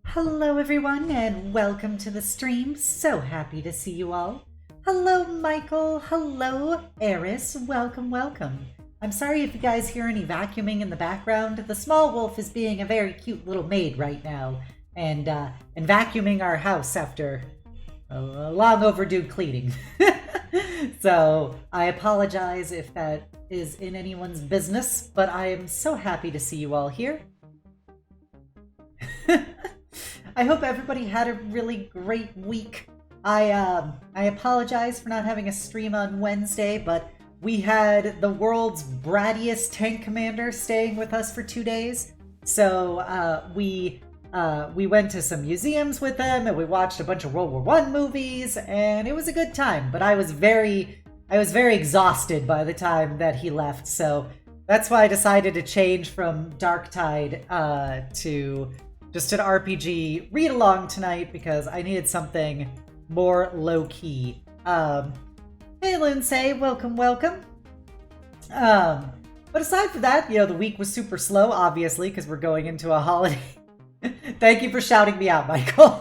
Hello everyone and welcome to the stream. So happy to see you all. Hello Michael, hello Eris, welcome. I'm sorry if you guys hear any vacuuming in the background. The small wolf is being a very cute little maid right now and vacuuming our house after a long overdue cleaning. So I apologize if that is in anyone's business, but I am so happy to see you all here. I hope everybody had a really great week. I apologize for not having a stream on Wednesday, but we had the world's brattiest tank commander staying with us for 2 days. So we went to some museums with them, and we watched a bunch of World War I movies, and it was a good time. But I was very exhausted by the time that he left, so that's why I decided to change from Darktide to just an RPG read-along tonight, because I needed something more low-key. Hey Lindsay, welcome. But aside from that, the week was super slow, obviously, because we're going into a holiday. Thank you for shouting me out, Michael.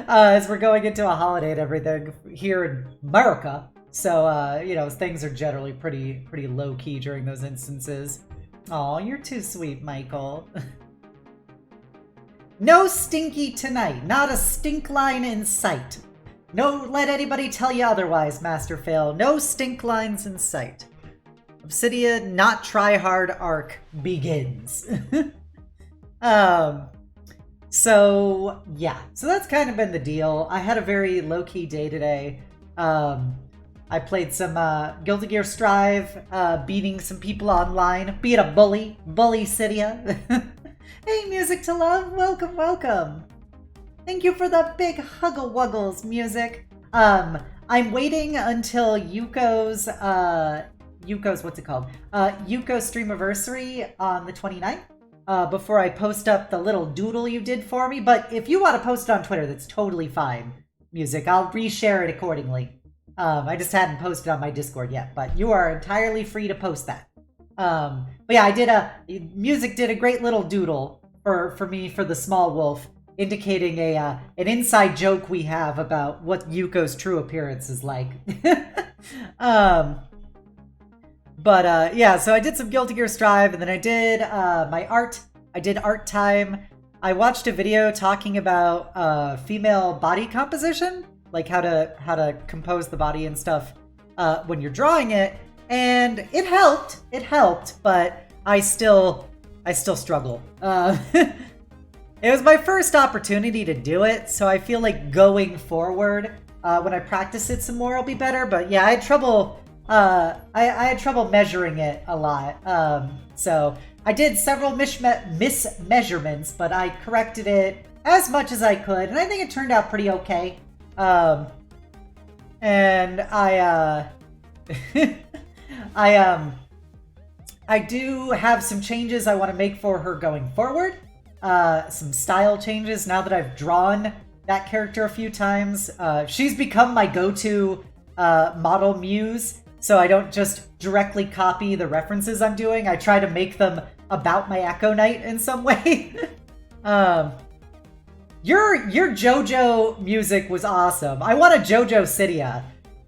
As we're going into a holiday and everything here in America. So, things are generally pretty low-key during those instances. Aw, you're too sweet, Michael. No stinky tonight. Not a stink line in sight. No, let anybody tell you otherwise, Master Fail. No stink lines in sight. Obsidian not try hard arc begins. So that's kind of been the deal. I had a very low-key day today. I played some Guilty Gear Strive, beating some people online. Beat a bully Cydia. Hey, Music to Love, welcome. Thank you for the big huggle wuggles, Music. I'm waiting until Yuko's what's it called? Yuko's Streamiversary on the 29th, before I post up the little doodle you did for me. But if you want to post it on Twitter, that's totally fine, Music. I'll reshare it accordingly. I just hadn't posted on my Discord yet, but you are entirely free to post that. But yeah, Music did a great little doodle for me for the small wolf, indicating an inside joke we have about what Yuko's true appearance is like. So I did some Guilty Gear Strive, and then I did my art. I did art time. I watched a video talking about female body composition, like how to compose the body and stuff when you're drawing it. And it helped, but I still struggle. It was my first opportunity to do it, so I feel like going forward, when I practice it some more, I'll be better. But yeah, I had trouble. I had trouble measuring it a lot. So I did several mismeasurements, but I corrected it as much as I could, and I think it turned out pretty okay. And I do have some changes I want to make for her going forward. Some style changes now that I've drawn that character a few times. She's become my go-to model muse, so I don't just directly copy the references I'm doing. I try to make them about my Echo Knight in some way. Your JoJo music was awesome. I want a JoJo Cydia.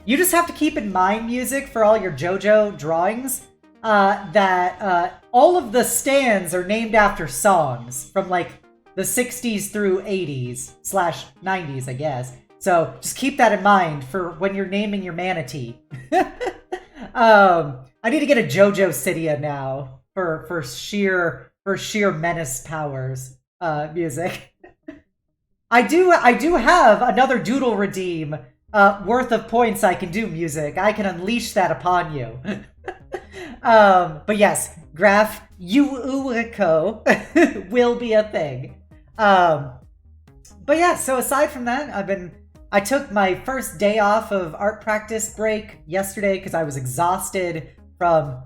You just have to keep in mind, Music, for all your JoJo drawings, that all of the stands are named after songs from like the 60s through 80s/90s, I guess. So just keep that in mind for when you're naming your manatee. I need to get a JoJo Cydia now for sheer menace powers, Music. I do have another doodle redeem worth of points I can do, Music. I can unleash that upon you. But yes, Graph Yuuko will be a thing. But yeah, so aside from that, I took my first day off of art practice break yesterday because I was exhausted from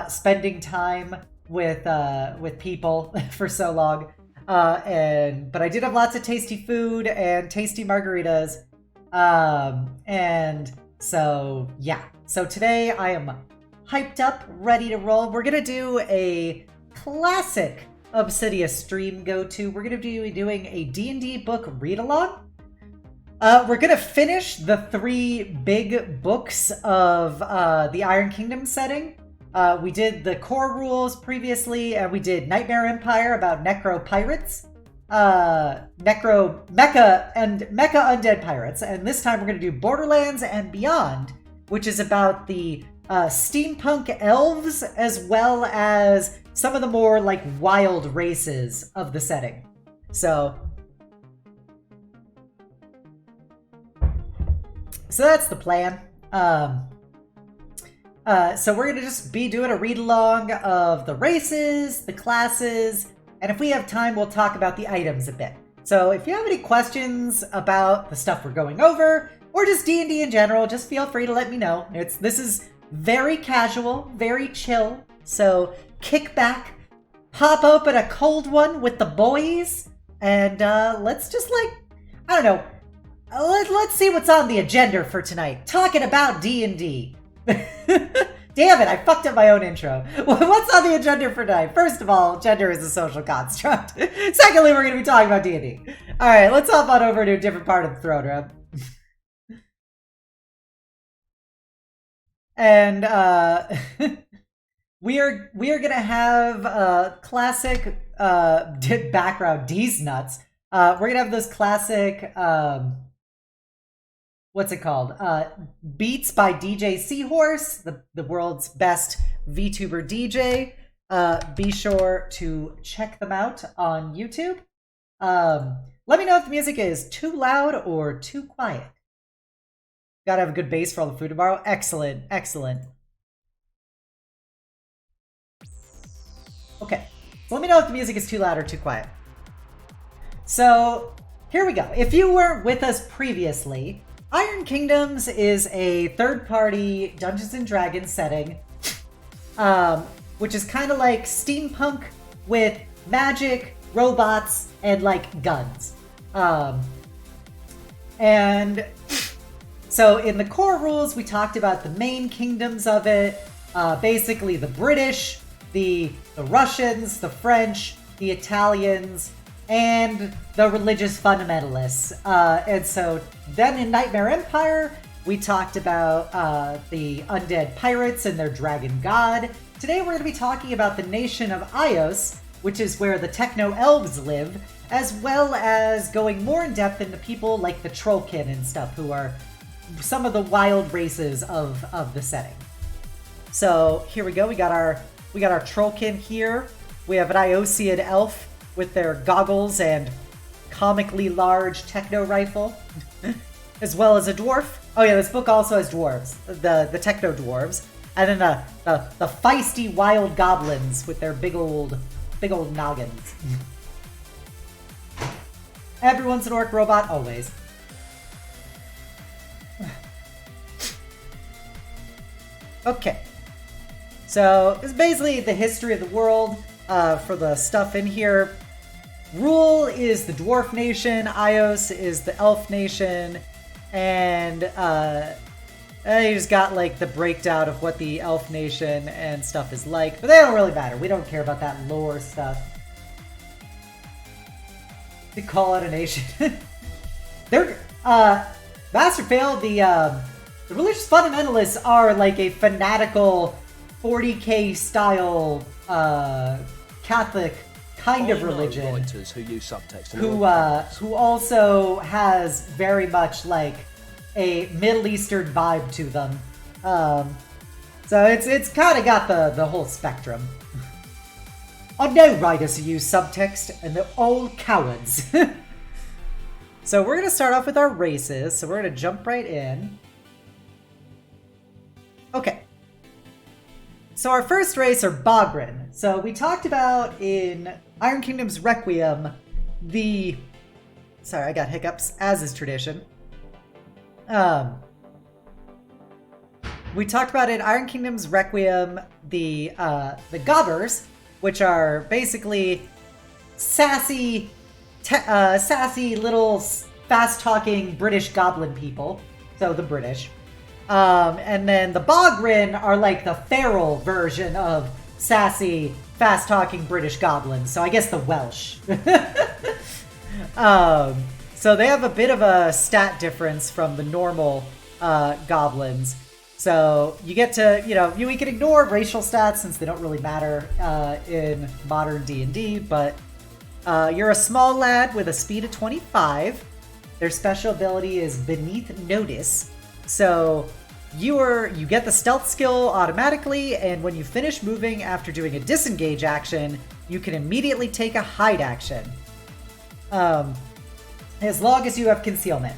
spending time with people for so long. But I did have lots of tasty food and tasty margaritas. And so yeah. So today I am hyped up, ready to roll. We're gonna do a classic Obsidia stream go to. We're going to be doing a D&D book read-along. We're going to finish the 3 big books of the Iron Kingdom setting. We did the core rules previously, and we did Nightmare Empire about Necro Pirates, Mecha Undead Pirates, and this time we're going to do Borderlands and Beyond, which is about the steampunk elves as well as some of the more like wild races of the setting. So that's the plan. So we're going to just be doing a read-along of the races, the classes, and if we have time, we'll talk about the items a bit. So if you have any questions about the stuff we're going over, or just D&D in general, just feel free to let me know. This is very casual, very chill, so kick back, pop open a cold one with the boys, and let's just I don't know, let's see what's on the agenda for tonight. Talking about D&D. Damn it, I fucked up my own intro. What's on the agenda for tonight? First of all, gender is a social construct. Secondly, we're going to be talking about D&D. All right, let's hop on over to a different part of the throne room. And we are gonna have classic background D's nuts. We're gonna have those classic what's it called? Beats by DJ Seahorse, the world's best VTuber DJ. Be sure to check them out on YouTube. Let me know if the music is too loud or too quiet. Gotta have a good base for all the food tomorrow. Excellent, excellent. Okay, so let me know if the music is too loud or too quiet. So here we go. If you weren't with us previously, Iron Kingdoms is a third-party Dungeons & Dragons setting, which is kind of like steampunk with magic, robots, and like guns. And so in the core rules, we talked about the main kingdoms of it, basically the British, the Russians, the French, the Italians, and the religious fundamentalists. And so then in Nightmare Empire, we talked about the undead pirates and their dragon god. Today we're going to be talking about the nation of Ios, which is where the techno-elves live, as well as going more in depth into people like the Trollkin and stuff, who are some of the wild races of the setting. So here we go. We got our Trollkin here. We have an Iosian elf with their goggles and comically large techno rifle, as well as a dwarf. Oh yeah, this book also has dwarves, the techno dwarves, and then the feisty wild goblins with their big old noggins. Everyone's an orc robot, always. Okay, so it's basically the history of the world for the stuff in here. Rule is the dwarf nation, Ios is the elf nation, and you just got like the breakdown of what the elf nation and stuff is like, but they don't really matter. We don't care about that lore stuff. To call it a nation. They're Master Fail, the religious fundamentalists are like a fanatical 40k style Catholic kind of religion writers who use subtext who also has very much like a Middle Eastern vibe to them. So it's kind of got the whole spectrum. I know writers who use subtext, and they're all cowards. So we're going to start off with our races, so we're going to jump right in. Okay. So our first race are Bogren. So we talked about in Iron Kingdom's Requiem Sorry, I got hiccups, as is tradition. We talked about in Iron Kingdom's Requiem the Gobbers, which are basically sassy little fast-talking British goblin people. So the British. And then the Bogren are like the feral version of sassy, fast-talking British goblins, so I guess the Welsh. So they have a bit of a stat difference from the normal goblins. So you get to, we can ignore racial stats since they don't really matter in modern D&D, but you're a small lad with a speed of 25. Their special ability is Beneath Notice. So you get the stealth skill automatically, and when you finish moving after doing a disengage action, you can immediately take a hide action. As long as you have concealment.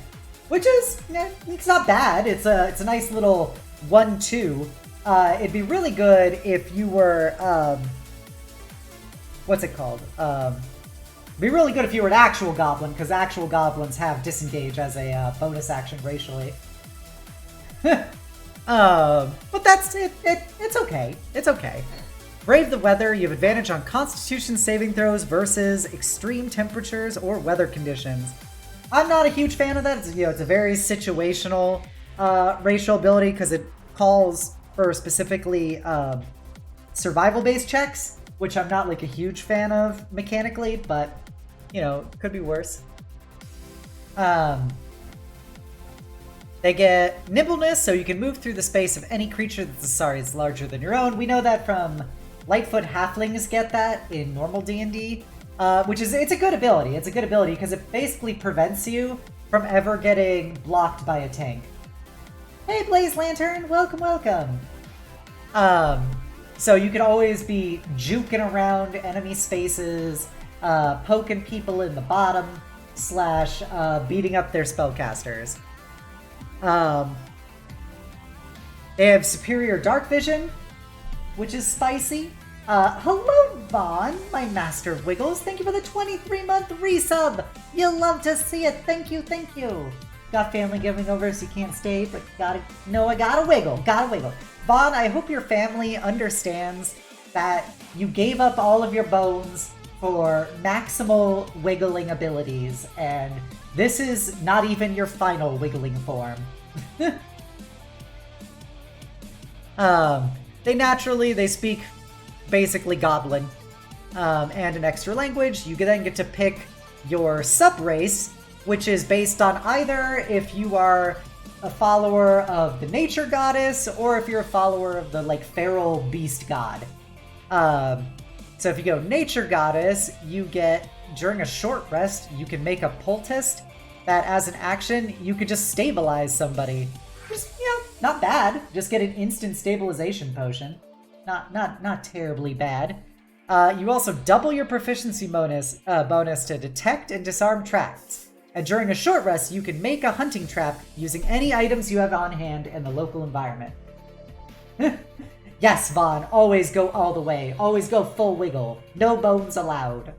Which is, it's not bad. It's a nice little 1-2. It'd be really good if you were, what's it called? It'd be really good if you were an actual goblin, because actual goblins have disengage as a bonus action racially. But that's it. It's okay. It's okay. Brave the weather. You have advantage on Constitution saving throws versus extreme temperatures or weather conditions. I'm not a huge fan of that. It's a very situational racial ability because it calls for specifically survival-based checks, which I'm not like a huge fan of mechanically, but could be worse. They get nimbleness, so you can move through the space of any creature that's the size larger than your own. We know that from Lightfoot halflings get that in normal D&D, it's a good ability. It's a good ability because it basically prevents you from ever getting blocked by a tank. Hey, Blaze Lantern, welcome. So you can always be juking around enemy spaces, poking people in the bottom, / beating up their spellcasters. They have superior dark vision, which is spicy. Hello, Vaughn, my master of wiggles. Thank you for the 23-month resub. You'll love to see it. Thank you. Got family giving over, so you can't stay, but I gotta wiggle. Vaughn, I hope your family understands that you gave up all of your bones for maximal wiggling abilities, and this is not even your final wiggling form. They speak basically Goblin, and an extra language. You then get to pick your subrace, which is based on either if you are a follower of the nature goddess or if you're a follower of the feral beast god. So if you go nature goddess, you get, during a short rest, you can make a poultice that as an action, you could just stabilize somebody. Just, not bad. Just get an instant stabilization potion. Not terribly bad. You also double your proficiency bonus to detect and disarm traps. And during a short rest, you can make a hunting trap using any items you have on hand in the local environment. Yes, Vaughn, always go all the way. Always go full wiggle. No bones allowed.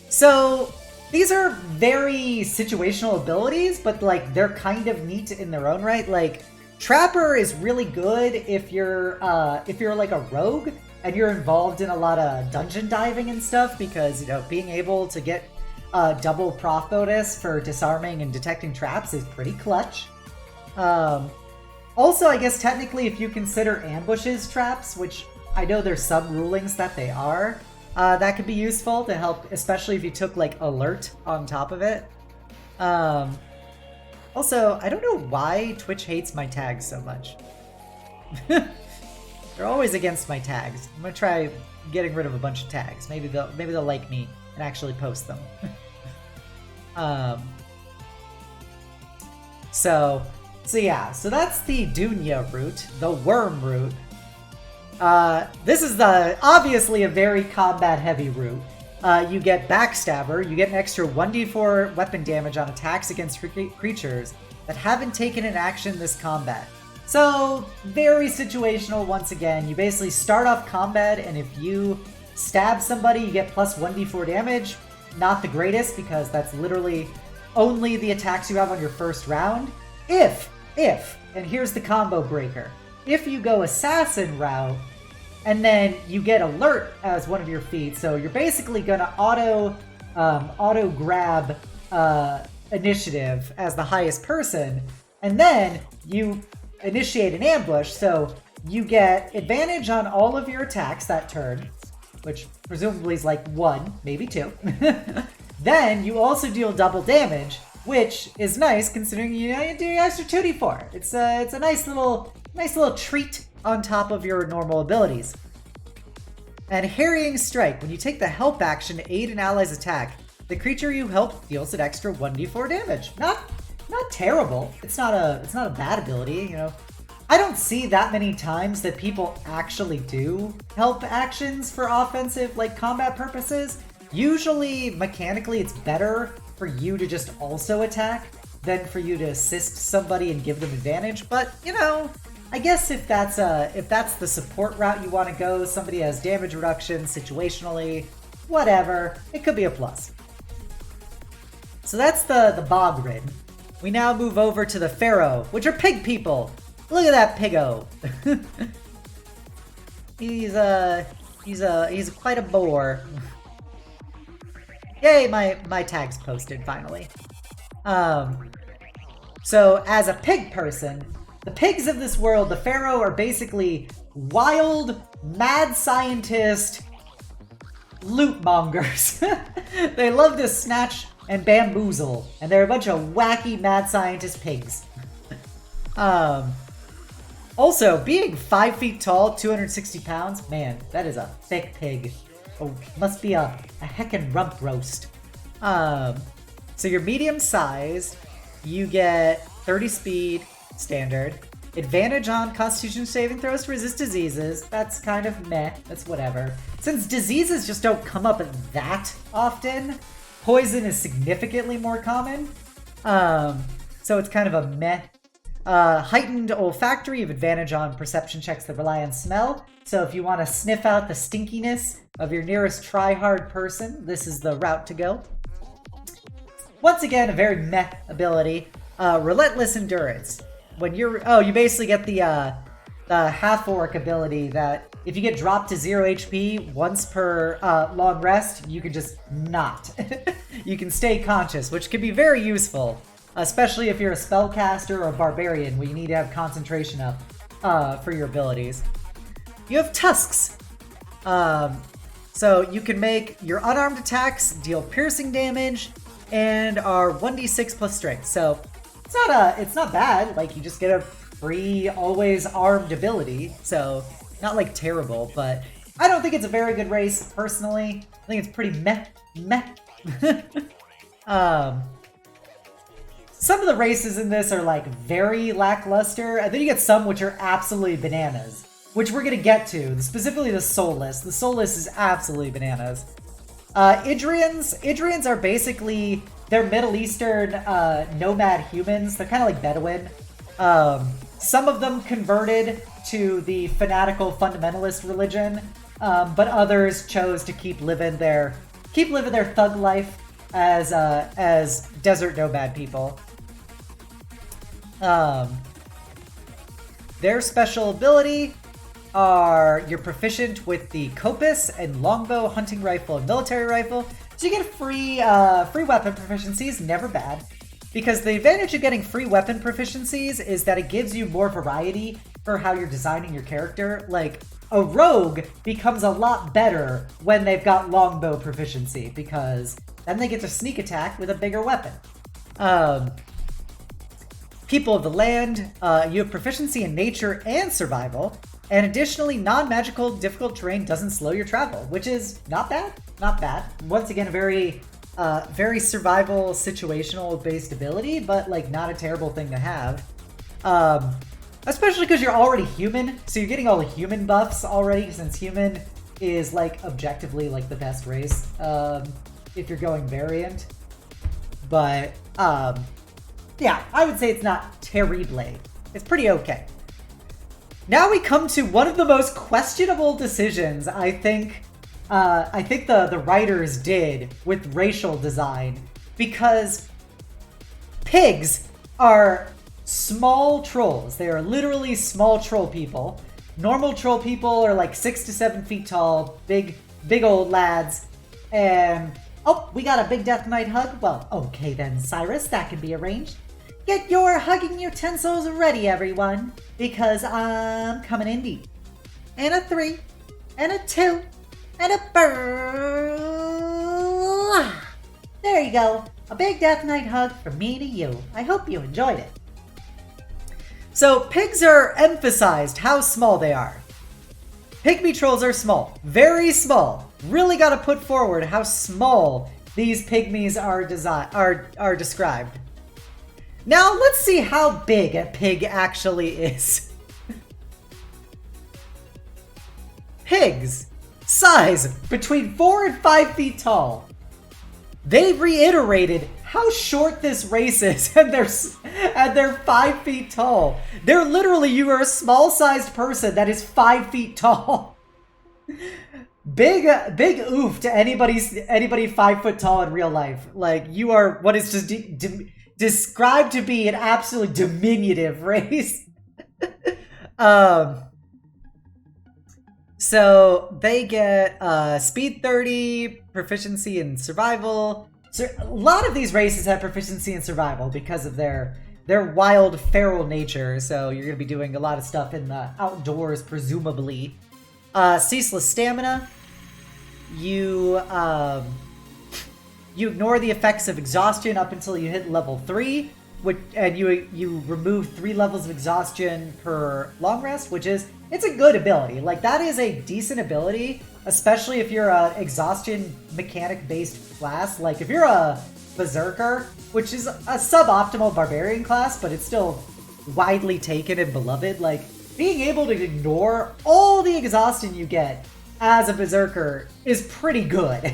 So these are very situational abilities, but they're kind of neat in their own right. Trapper is really good if you're like a rogue and you're involved in a lot of dungeon diving and stuff, because being able to get a double prof bonus for disarming and detecting traps is pretty clutch. Also, I guess technically if you consider ambushes traps, which I know there's some rulings that they are, that could be useful to help, especially if you took alert on top of it. Also, I don't know why Twitch hates my tags so much. They're always against my tags. I'm gonna try getting rid of a bunch of tags. Maybe they'll like me and actually post them. So that's the Dunya route, the worm route. This is obviously a very combat heavy route. You get Backstabber, you get an extra 1d4 weapon damage on attacks against creatures that haven't taken an action this combat. So, very situational once again. You basically start off combat, and if you stab somebody, you get plus 1d4 damage. Not the greatest, because that's literally only the attacks you have on your first round. If, and here's the combo breaker, if you go Assassin route, and then you get Alert as one of your feats, so you're basically gonna auto grab Initiative as the highest person, and then you initiate an ambush. So you get advantage on all of your attacks that turn, which presumably is like 1, maybe 2. Then you also deal double damage, which is nice considering you do extra 2d4. It's a nice little treat on top of your normal abilities. And Harrying Strike. When you take the help action to aid an ally's attack, the creature you help deals an extra 1d4 damage. Not terrible. It's not a bad ability, you know. I don't see that many times that people actually do help actions for offensive, like, combat purposes. Usually, mechanically, it's better for you to just also attack than for you to assist somebody and give them advantage. But, you know, I guess if that's the support route you want to go, somebody has damage reduction situationally, whatever, it could be a plus. So that's the Bogrid. We now move over to the Pharaoh, which are pig people. Look at that piggo. he's quite a bore. Yay, my tag's posted finally. So as a pig person, the pigs of this world, the Pharaoh, are basically wild, mad scientist loot mongers. They love to snatch and bamboozle, and they're a bunch of wacky mad scientist pigs. Also, being 5 feet tall, 260 pounds, man, that is a thick pig. Oh, must be a heckin' rump roast. So you're medium-sized, you get 30 speed, standard, advantage on Constitution saving throws to resist diseases. That's kind of meh, that's whatever. Since diseases just don't come up that often, poison is significantly more common. So it's kind of a meh. Heightened olfactory, you have advantage on perception checks that rely on smell. So if you want to sniff out the stinkiness of your nearest try-hard person, this is the route to go. Once again, a very meh ability. Relentless Endurance. When you basically get the half-orc ability that if you get dropped to 0 HP once per long rest, you can just not. You can stay conscious, which can be very useful. Especially if you're a spellcaster or a barbarian where you need to have concentration up for your abilities. You have Tusks. So you can make your unarmed attacks deal piercing damage and are 1d6 plus strength. So it's not bad. Like, you just get a free always armed ability. So not like terrible, but I don't think it's a very good race personally. I think it's pretty meh. Some of the races in this are like very lackluster, and then you get some which are absolutely bananas, which we're gonna get to, specifically the Soulless. The Soulless is absolutely bananas. Idrians are basically, they're Middle Eastern nomad humans. They're kind of like Bedouin. Some of them converted to the fanatical fundamentalist religion, but others chose to keep living their thug life as desert nomad people. Their special ability are you're proficient with the Kopis and longbow, hunting rifle, and military rifle. So you get free weapon proficiencies, never bad. Because the advantage of getting free weapon proficiencies is that it gives you more variety for how you're designing your character. Like, a rogue becomes a lot better when they've got longbow proficiency, because then they get to sneak attack with a bigger weapon. People of the land, you have proficiency in nature and survival, and additionally, non-magical difficult terrain doesn't slow your travel, which is not bad, not bad. Once again, a very survival, situational based ability, but like not a terrible thing to have. Especially because you're already human, so you're getting all the human buffs already, since human is like objectively like the best race if you're going variant. But yeah, I would say it's not terrible. It's pretty okay. Now we come to one of the most questionable decisions I think the writers did with racial design, because pigs are small trolls. They are literally small troll people. Normal troll people are like 6 to 7 feet tall, big old lads. And oh, we got a big Death Knight hug. Well, okay then, Cyrus, that can be arranged. Get your hugging utensils ready, everyone, because I'm coming in deep. And a 3, and a 2, and a burr. There you go. A big Death Knight hug from me to you. I hope you enjoyed it. So pigs are emphasized how small they are. Pygmy trolls are small, very small. Really got to put forward how small these pygmies are described. Now let's see how big a pig actually is. Pigs, size between 4 and 5 feet tall. They reiterated how short this race is, and they're 5 feet tall. They're literally, you are a small-sized person that is 5 feet tall. Big oof to anybody 5 foot tall in real life. Like, you are what is just described to be an absolutely diminutive race. So they get speed 30, proficiency in survival. So a lot of these races have proficiency in survival because of their wild, feral nature. So you're going to be doing a lot of stuff in the outdoors, presumably. Ceaseless stamina. You ignore the effects of exhaustion up until you hit level 3, and you remove 3 levels of exhaustion per long rest, it's a good ability. Like, that is a decent ability, especially if you're a exhaustion mechanic-based class. Like, if you're a Berserker, which is a suboptimal barbarian class, but it's still widely taken and beloved, like, being able to ignore all the exhaustion you get as a Berserker is pretty good.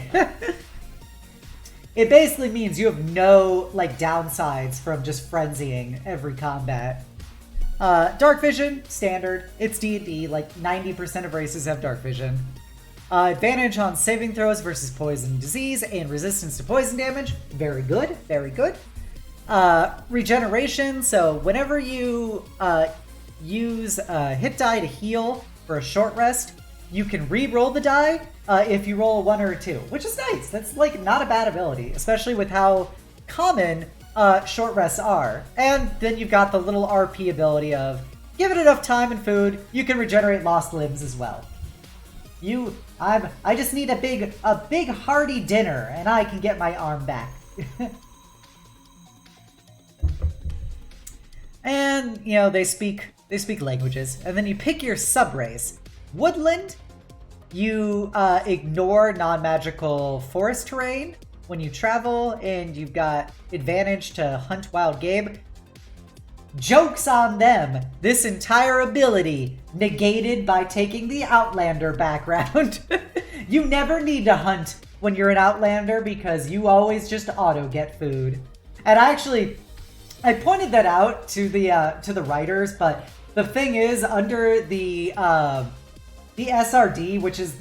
It basically means you have no, like, downsides from just frenzying every combat. Dark vision, standard. It's D&D, like 90% of races have dark vision. Advantage on saving throws versus poison disease and resistance to poison damage. Very good, very good. Regeneration, so whenever you use hit die to heal for a short rest, you can re-roll the die if you roll a 1 or a 2, which is nice. That's, like, not a bad ability, especially with how common short rests are. And then you've got the little RP ability of, give it enough time and food, you can regenerate lost limbs as well. I just need a big hearty dinner, and I can get my arm back. And, you know, they speak languages. And then you pick your subrace. Woodland, you ignore non-magical forest terrain when you travel, and you've got advantage to hunt wild game. Joke's on them. This entire ability negated by taking the Outlander background. You never need to hunt when you're an Outlander because you always just auto get food. And I pointed that out to the writers, but the thing is, under the SRD, which is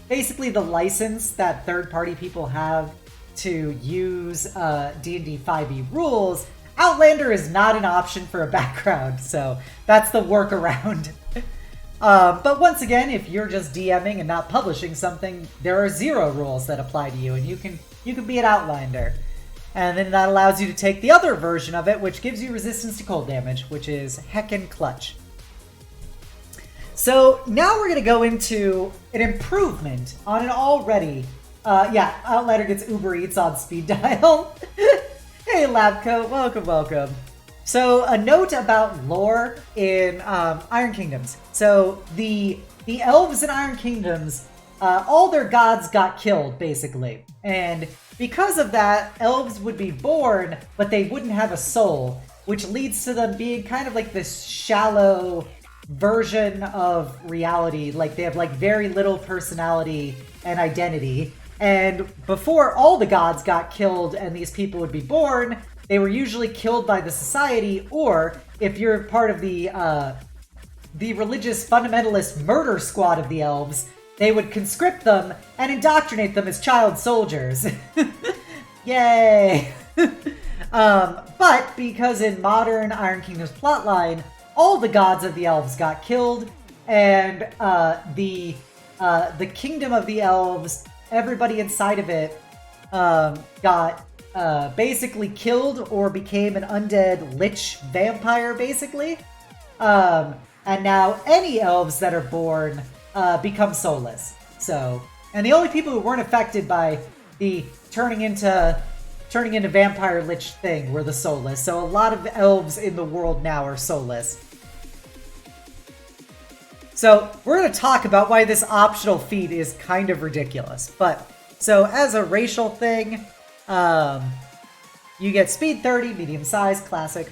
basically the license that third-party people have to use D&D 5e rules, Outlander is not an option for a background, so that's the workaround. But once again, if you're just DMing and not publishing something, there are 0 rules that apply to you, and you can be an Outlander. And then that allows you to take the other version of it, which gives you resistance to cold damage, which is heckin' clutch. So now we're going to go into an improvement on an already... Outlander gets Uber Eats on speed dial. Hey, Labcoat, welcome. So a note about lore in Iron Kingdoms. So the elves in Iron Kingdoms, all their gods got killed, basically. And because of that, elves would be born, but they wouldn't have a soul, which leads to them being kind of like this shallow version of reality. Like, they have like very little personality and identity. And before all the gods got killed and these people would be born, they were usually killed by the society, or if you're part of the religious fundamentalist murder squad of the elves, they would conscript them and indoctrinate them as child soldiers. Yay! But because in modern Iron Kingdom's plotline, all the gods of the elves got killed, and the kingdom of the elves, everybody inside of it got basically killed or became an undead lich vampire, basically. And now any elves that are born become soulless. So, and the only people who weren't affected by the turning into vampire lich thing were the soulless. So a lot of elves in the world now are soulless. So we're going to talk about why this optional feat is kind of ridiculous. But, so as a racial thing, you get speed 30, medium size, classic.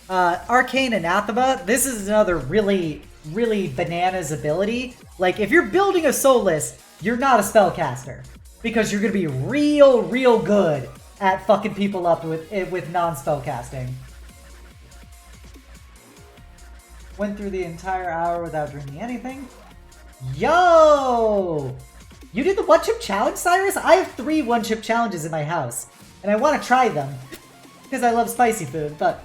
Arcane Anathema, this is another really, really bananas ability. Like, if you're building a soulless, you're not a spellcaster. Because you're going to be real, real good at fucking people up with non-spellcasting. Went through the entire hour without drinking anything. Yo! You did the one-chip challenge, Cyrus? I have 3 one-chip challenges in my house. And I want to try them. Because I love spicy food, but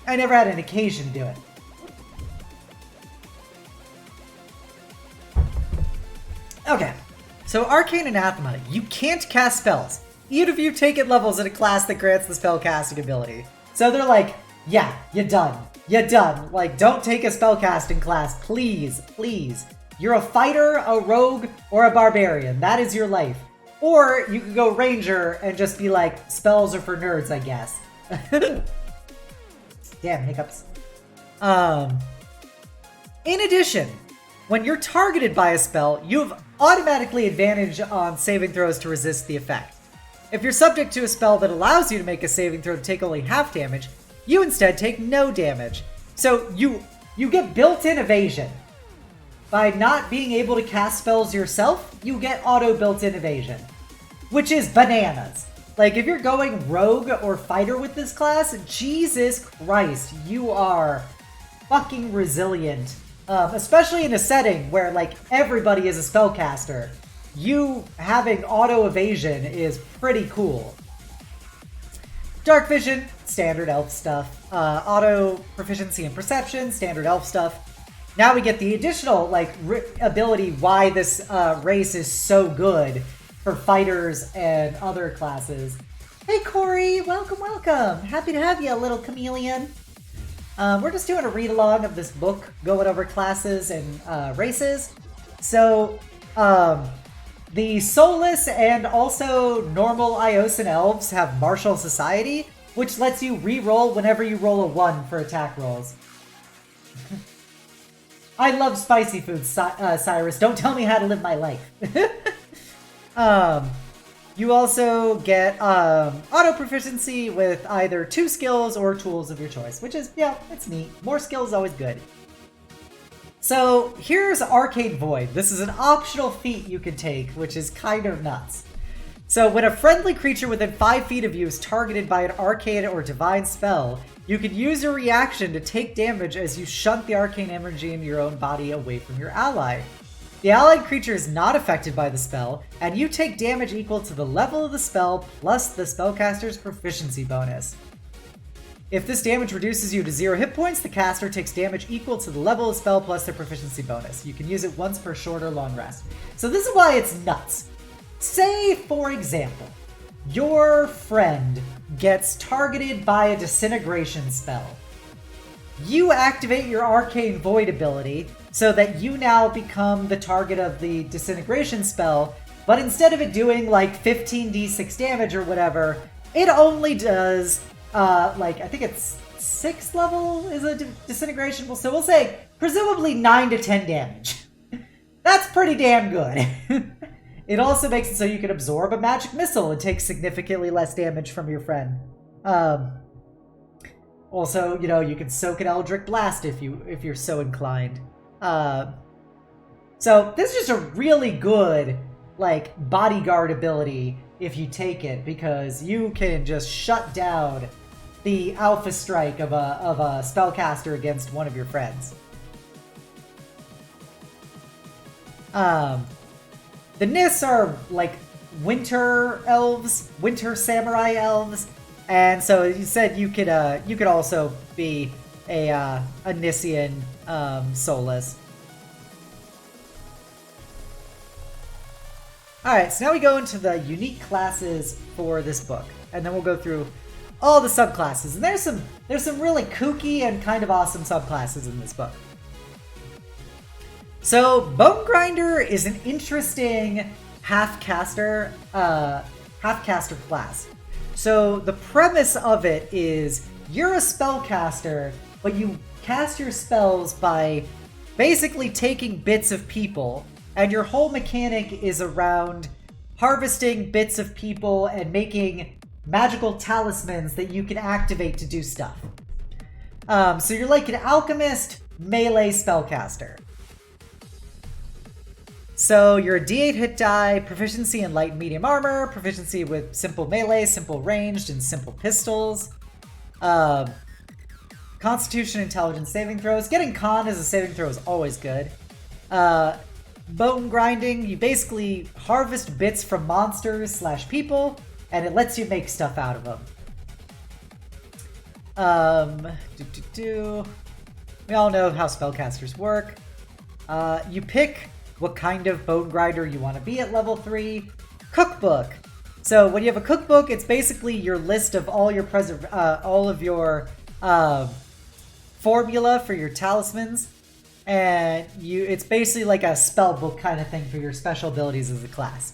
I never had an occasion to do it. Okay. So Arcane Anathema, you can't cast spells, even if you take it levels in a class that grants the spell casting ability. So they're like, yeah, you're done. You're done. Like, don't take a spellcasting class, please, please. You're a fighter, a rogue, or a barbarian. That is your life. Or you could go ranger and just be like, spells are for nerds, I guess. Damn, hiccups. In addition, when you're targeted by a spell, you have automatically advantage on saving throws to resist the effect. If you're subject to a spell that allows you to make a saving throw to take only half damage, you instead take no damage. So you get built-in evasion. By not being able to cast spells yourself, you get auto built-in evasion. Which is bananas. Like, if you're going rogue or fighter with this class, Jesus Christ, you are fucking resilient. Especially in a setting where, like, everybody is a spellcaster. You having auto evasion is pretty cool. Dark vision, standard elf stuff. Auto proficiency and perception, standard elf stuff. Now we get the additional, like, ability why this race is so good for fighters and other classes. Hey Corey, welcome, welcome. Happy to have you, little chameleon. We're just doing a read-along of this book, going over classes and races. So, the Soulless and also normal Iosan elves have Martial Society, which lets you re-roll whenever you roll a 1 for attack rolls. I love spicy food, Cyrus. Don't tell me how to live my life. You also get auto proficiency with either 2 skills or tools of your choice, which is, yeah, it's neat. More skills is always good. So here's Arcane Void. This is an optional feat you can take, which is kind of nuts. So when a friendly creature within 5 feet of you is targeted by an arcane or divine spell, you can use your reaction to take damage as you shunt the arcane energy into your own body away from your ally. The allied creature is not affected by the spell, and you take damage equal to the level of the spell plus the spellcaster's proficiency bonus. If this damage reduces you to 0 hit points, the caster takes damage equal to the level of spell plus their proficiency bonus. You can use it once per short or long rest. So this is why it's nuts. Say, for example, your friend gets targeted by a disintegration spell. You activate your Arcane Void ability so that you now become the target of the disintegration spell, but instead of it doing like 15d6 damage or whatever, it only does like, I think it's 6th level is a disintegration. So we'll say presumably 9 to 10 damage. That's pretty damn good. It also makes it so you can absorb a magic missile and take significantly less damage from your friend. Also, you know, you can soak an Eldritch Blast if you're so inclined. So this is just a really good, like, bodyguard ability if you take it, because you can just shut down the alpha strike of a spellcaster against one of your friends. The Nis are like winter elves, winter samurai elves, and so you said you could also be a Nisian soulless. Alright, so now we go into the unique classes for this book, and then we'll go through all the subclasses. And there's some really kooky and kind of awesome subclasses in this book. So Bone Grinder is an interesting half-caster class. So the premise of it is you're a spellcaster, but you cast your spells by basically taking bits of people, and your whole mechanic is around harvesting bits of people and making magical talismans that you can activate to do stuff. So you're like an alchemist melee spellcaster. So you're a D8 hit die, proficiency in light and medium armor, proficiency with simple melee, simple ranged, and simple pistols. Constitution, intelligence, saving throws. Getting con as a saving throw is always good. Bone grinding, you basically harvest bits from monsters / people, and it lets you make stuff out of them. We all know how spellcasters work. You pick what kind of bone grinder you want to be at level 3. Cookbook. So when you have a cookbook, it's basically your list of all your formula for your talismans, and it's basically like a spell book kind of thing for your special abilities as a class.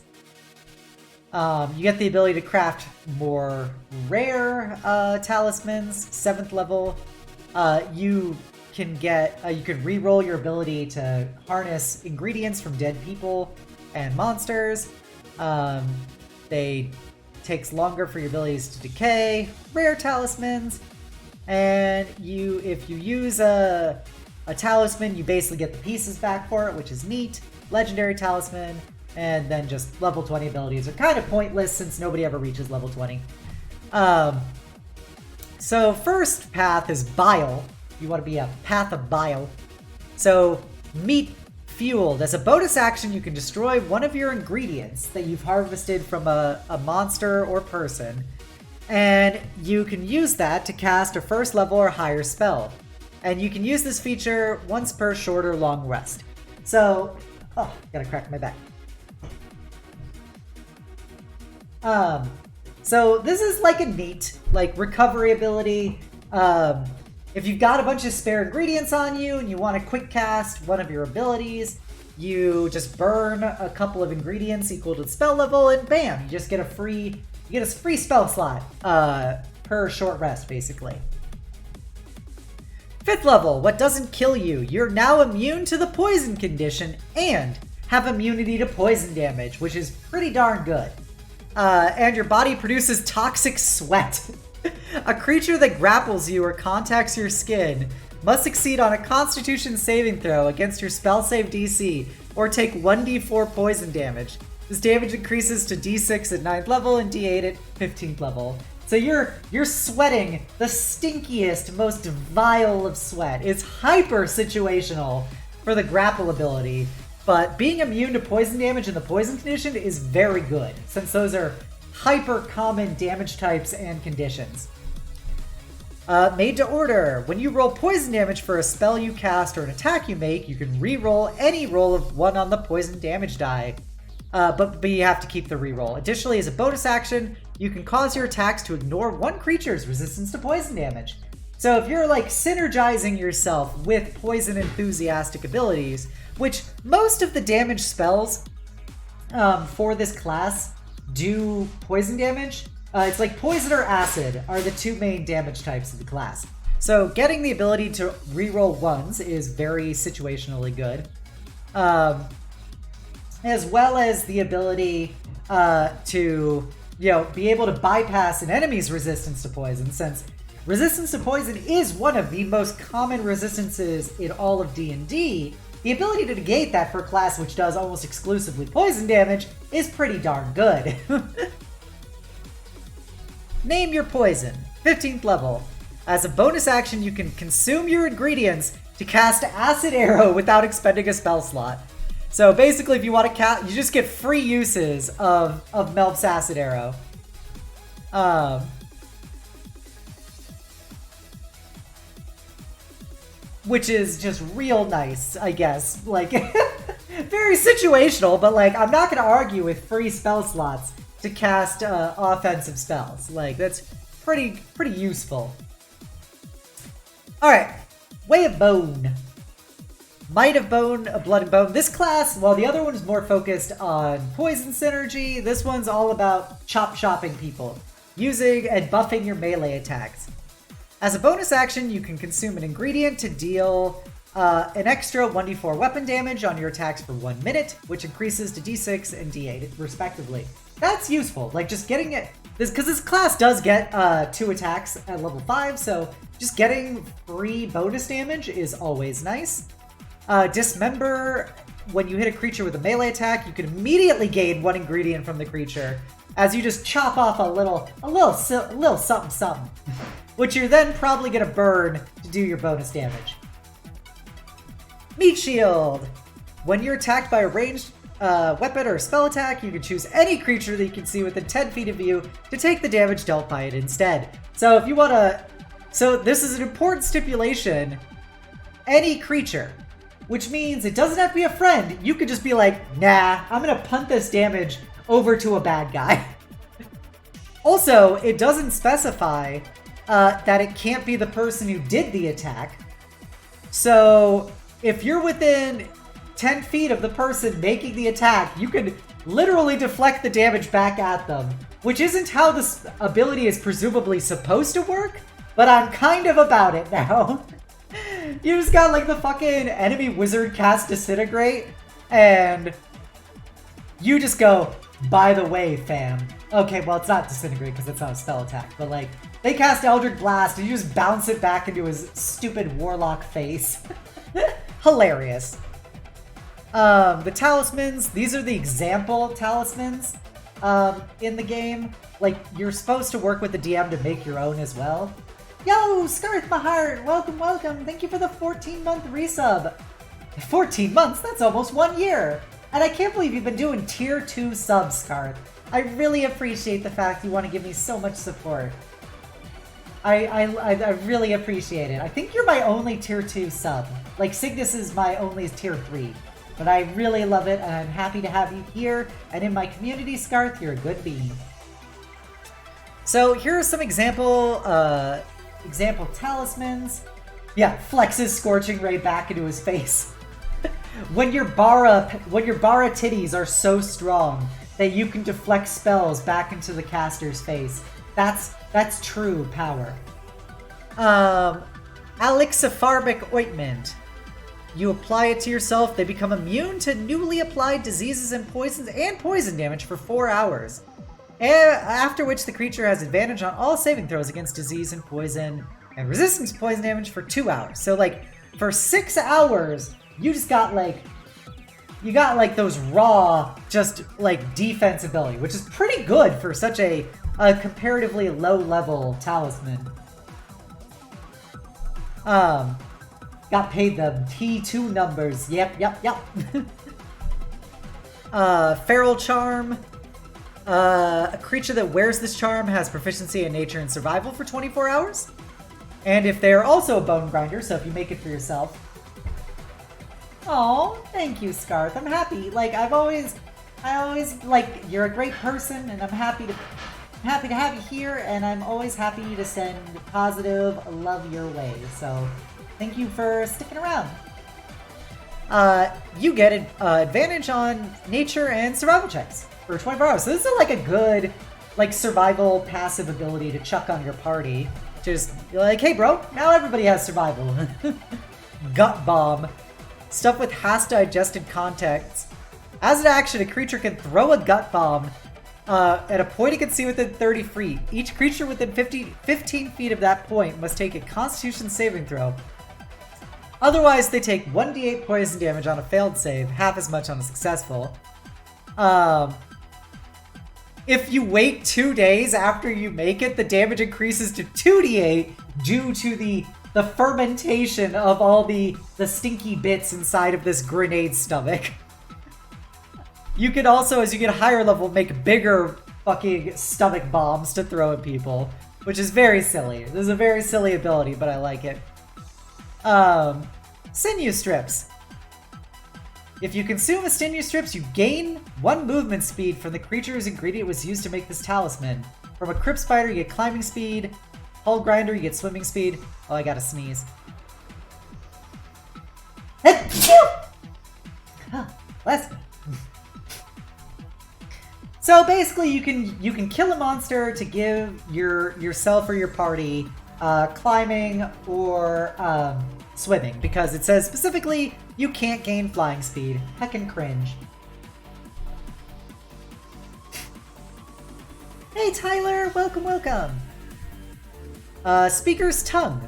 You get the ability to craft more rare talismans, 7th level. You can re-roll your ability to harness ingredients from dead people and monsters. They takes longer for your abilities to decay, rare talismans, and if you use a talisman, you basically get the pieces back for it, which is neat. Legendary talisman, and then just level 20 abilities are kind of pointless since nobody ever reaches level 20. So first path is bile. You want to be a path of bile. So meat fueled. As a bonus action, you can destroy one of your ingredients that you've harvested from a monster or person, and you can use that to cast a first level or higher spell. And you can use this feature once per short or long rest. So, gotta crack my back. So this is like a neat, recovery ability. If you've got a bunch of spare ingredients on you and you want to quick cast one of your abilities, you just burn a couple of ingredients equal to the spell level, and bam, you just get a free spell slot per short rest, basically. 5th level, what doesn't kill you? You're now immune to the poison condition and have immunity to poison damage, which is pretty darn good. And your body produces toxic sweat. A creature that grapples you or contacts your skin must succeed on a Constitution saving throw against your spell save DC or take 1d4 poison damage. This damage increases to d6 at 9th level and d8 at 15th level. So you're sweating the stinkiest, most vile of sweat. It's hyper situational for the grapple ability, but being immune to poison damage in the poison condition is very good, since those are hyper common damage types and conditions. Made to order. When you roll poison damage for a spell you cast or an attack you make, you can re-roll any roll of 1 on the poison damage die. But you have to keep the re-roll. Additionally, as a bonus action, you can cause your attacks to ignore one creature's resistance to poison damage. So if you're synergizing yourself with poison enthusiastic abilities, which most of the damage spells for this class do poison damage. It's like poison or acid are the two main damage types of the class. So getting the ability to reroll ones is very situationally good. As well as the ability to be able to bypass an enemy's resistance to poison, since resistance to poison is one of the most common resistances in all of D&D. The ability to negate that for a class which does almost exclusively poison damage is pretty darn good. Name your poison. 15th level. As a bonus action, you can consume your ingredients to cast Acid Arrow without expending a spell slot. So basically, if you want to cast, you just get free uses of Melp's Acid Arrow. which is just real nice, I guess. Like, very situational, but like, I'm not gonna argue with free spell slots to cast offensive spells. Like, that's pretty useful. Alright, Way of Bone. Might of Bone, a Blood and Bone. This class, while the other one is more focused on poison synergy, this one's all about chop-chopping people, using and buffing your melee attacks. As a bonus action, you can consume an ingredient to deal an extra 1d4 weapon damage on your attacks for 1 minute, which increases to d6 and d8 respectively. That's useful, like just getting it, because this class does get 2 attacks at level 5, so just getting free bonus damage is always nice. Dismember, when you hit a creature with a melee attack, you can immediately gain 1 ingredient from the creature, as you just chop off a little something something, which you're then probably gonna burn to do your bonus damage. Meat Shield! When you're attacked by a ranged weapon or spell attack, you can choose any creature that you can see within 10 feet of you to take the damage dealt by it instead. So if you wanna... So this is an important stipulation. Any creature. Which means it doesn't have to be a friend. You could just be like, nah, I'm gonna punt this damage over to a bad guy. Also, it doesn't specify that it can't be the person who did the attack. So if you're within 10 feet of the person making the attack, you can literally deflect the damage back at them, which isn't how this ability is presumably supposed to work, but I'm kind of about it now. You just got like the fucking enemy wizard cast Disintegrate, and you just go, by the way, fam. Okay, well, it's not Disintegrate because it's not a spell attack, but like, they cast Eldritch Blast and you just bounce it back into his stupid warlock face. Hilarious. The talismans, these are the example talismans in the game. Like, you're supposed to work with the DM to make your own as well. Yo, Scarth my heart, welcome, welcome. Thank you for the 14-month resub. 14 months? That's almost 1 year. And I can't believe you've been doing tier 2 subs, Scarth. I really appreciate the fact you want to give me so much support. I really appreciate it. I think you're my only tier 2 sub. Like, Cygnus is my only tier 3. But I really love it, and I'm happy to have you here. And in my community, Scarth, you're a good bean. So here are some example talismans. Yeah, flexes Scorching Ray back into his face. When your bara titties are so strong that you can deflect spells back into the caster's face. That's true power. Alixipharbic Ointment. You apply it to yourself, they become immune to newly applied diseases and poisons and poison damage for 4 hours. After which the creature has advantage on all saving throws against disease and poison, and resistance to poison damage for 2 hours. So like, for 6 hours, you just got like, you got like those raw, just like defense ability, which is pretty good for such a comparatively low level talisman. Got paid the T2 numbers. Yep. Feral Charm. A creature that wears this charm has proficiency in nature and survival for 24 hours. And if they're also a bone grinder, so if you make it for yourself. Oh, thank you, Scarth. I'm happy. Like, I always like, you're a great person, and I'm happy to have you here, and I'm always happy to send positive love your way. So, thank you for sticking around. You get advantage on nature and survival checks for 24 hours. So this is like a good, like, survival passive ability to chuck on your party. Just be like, hey bro, now everybody has survival. Gut Bomb. Stuff with has digested contents. As an action, a creature can throw a gut bomb at a point it can see within 30 feet. Each creature within 15 feet of that point must take a Constitution saving throw. Otherwise, they take 1d8 poison damage on a failed save, half as much on a successful. If you wait 2 days after you make it, the damage increases to 2d8 due to the fermentation of all the stinky bits inside of this grenade stomach. You can also, as you get higher level, make bigger fucking stomach bombs to throw at people, which is very silly. This is a very silly ability, but I like it. Sinew strips. If you consume a sinew strips, you gain 1 movement speed from the creature's ingredient was used to make this talisman. From a crypt spider, you get climbing speed. Hull grinder, you get swimming speed. Oh, I gotta sneeze. Bless me. So basically, you can kill a monster to give yourself or your party climbing or swimming, because it says specifically you can't gain flying speed. Heckin' cringe. Hey Tyler, welcome, welcome. Speaker's tongue.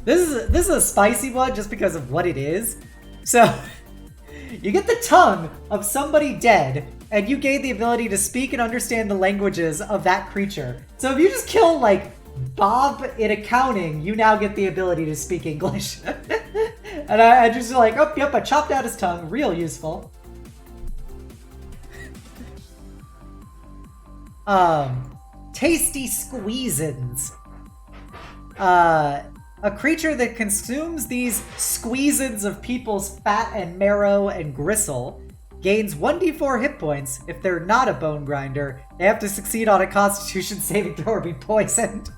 This is a spicy one just because of what it is. So you get the tongue of somebody dead, and you gain the ability to speak and understand the languages of that creature. So if you just kill like Bob in accounting, you now get the ability to speak English. And I just like, oh, yep, I chopped out his tongue. Real useful. Tasty Squeezins. A creature that consumes these squeezins of people's fat and marrow and gristle gains 1d4 hit points. If they're not a bone grinder, they have to succeed on a constitution saving throw or be poisoned.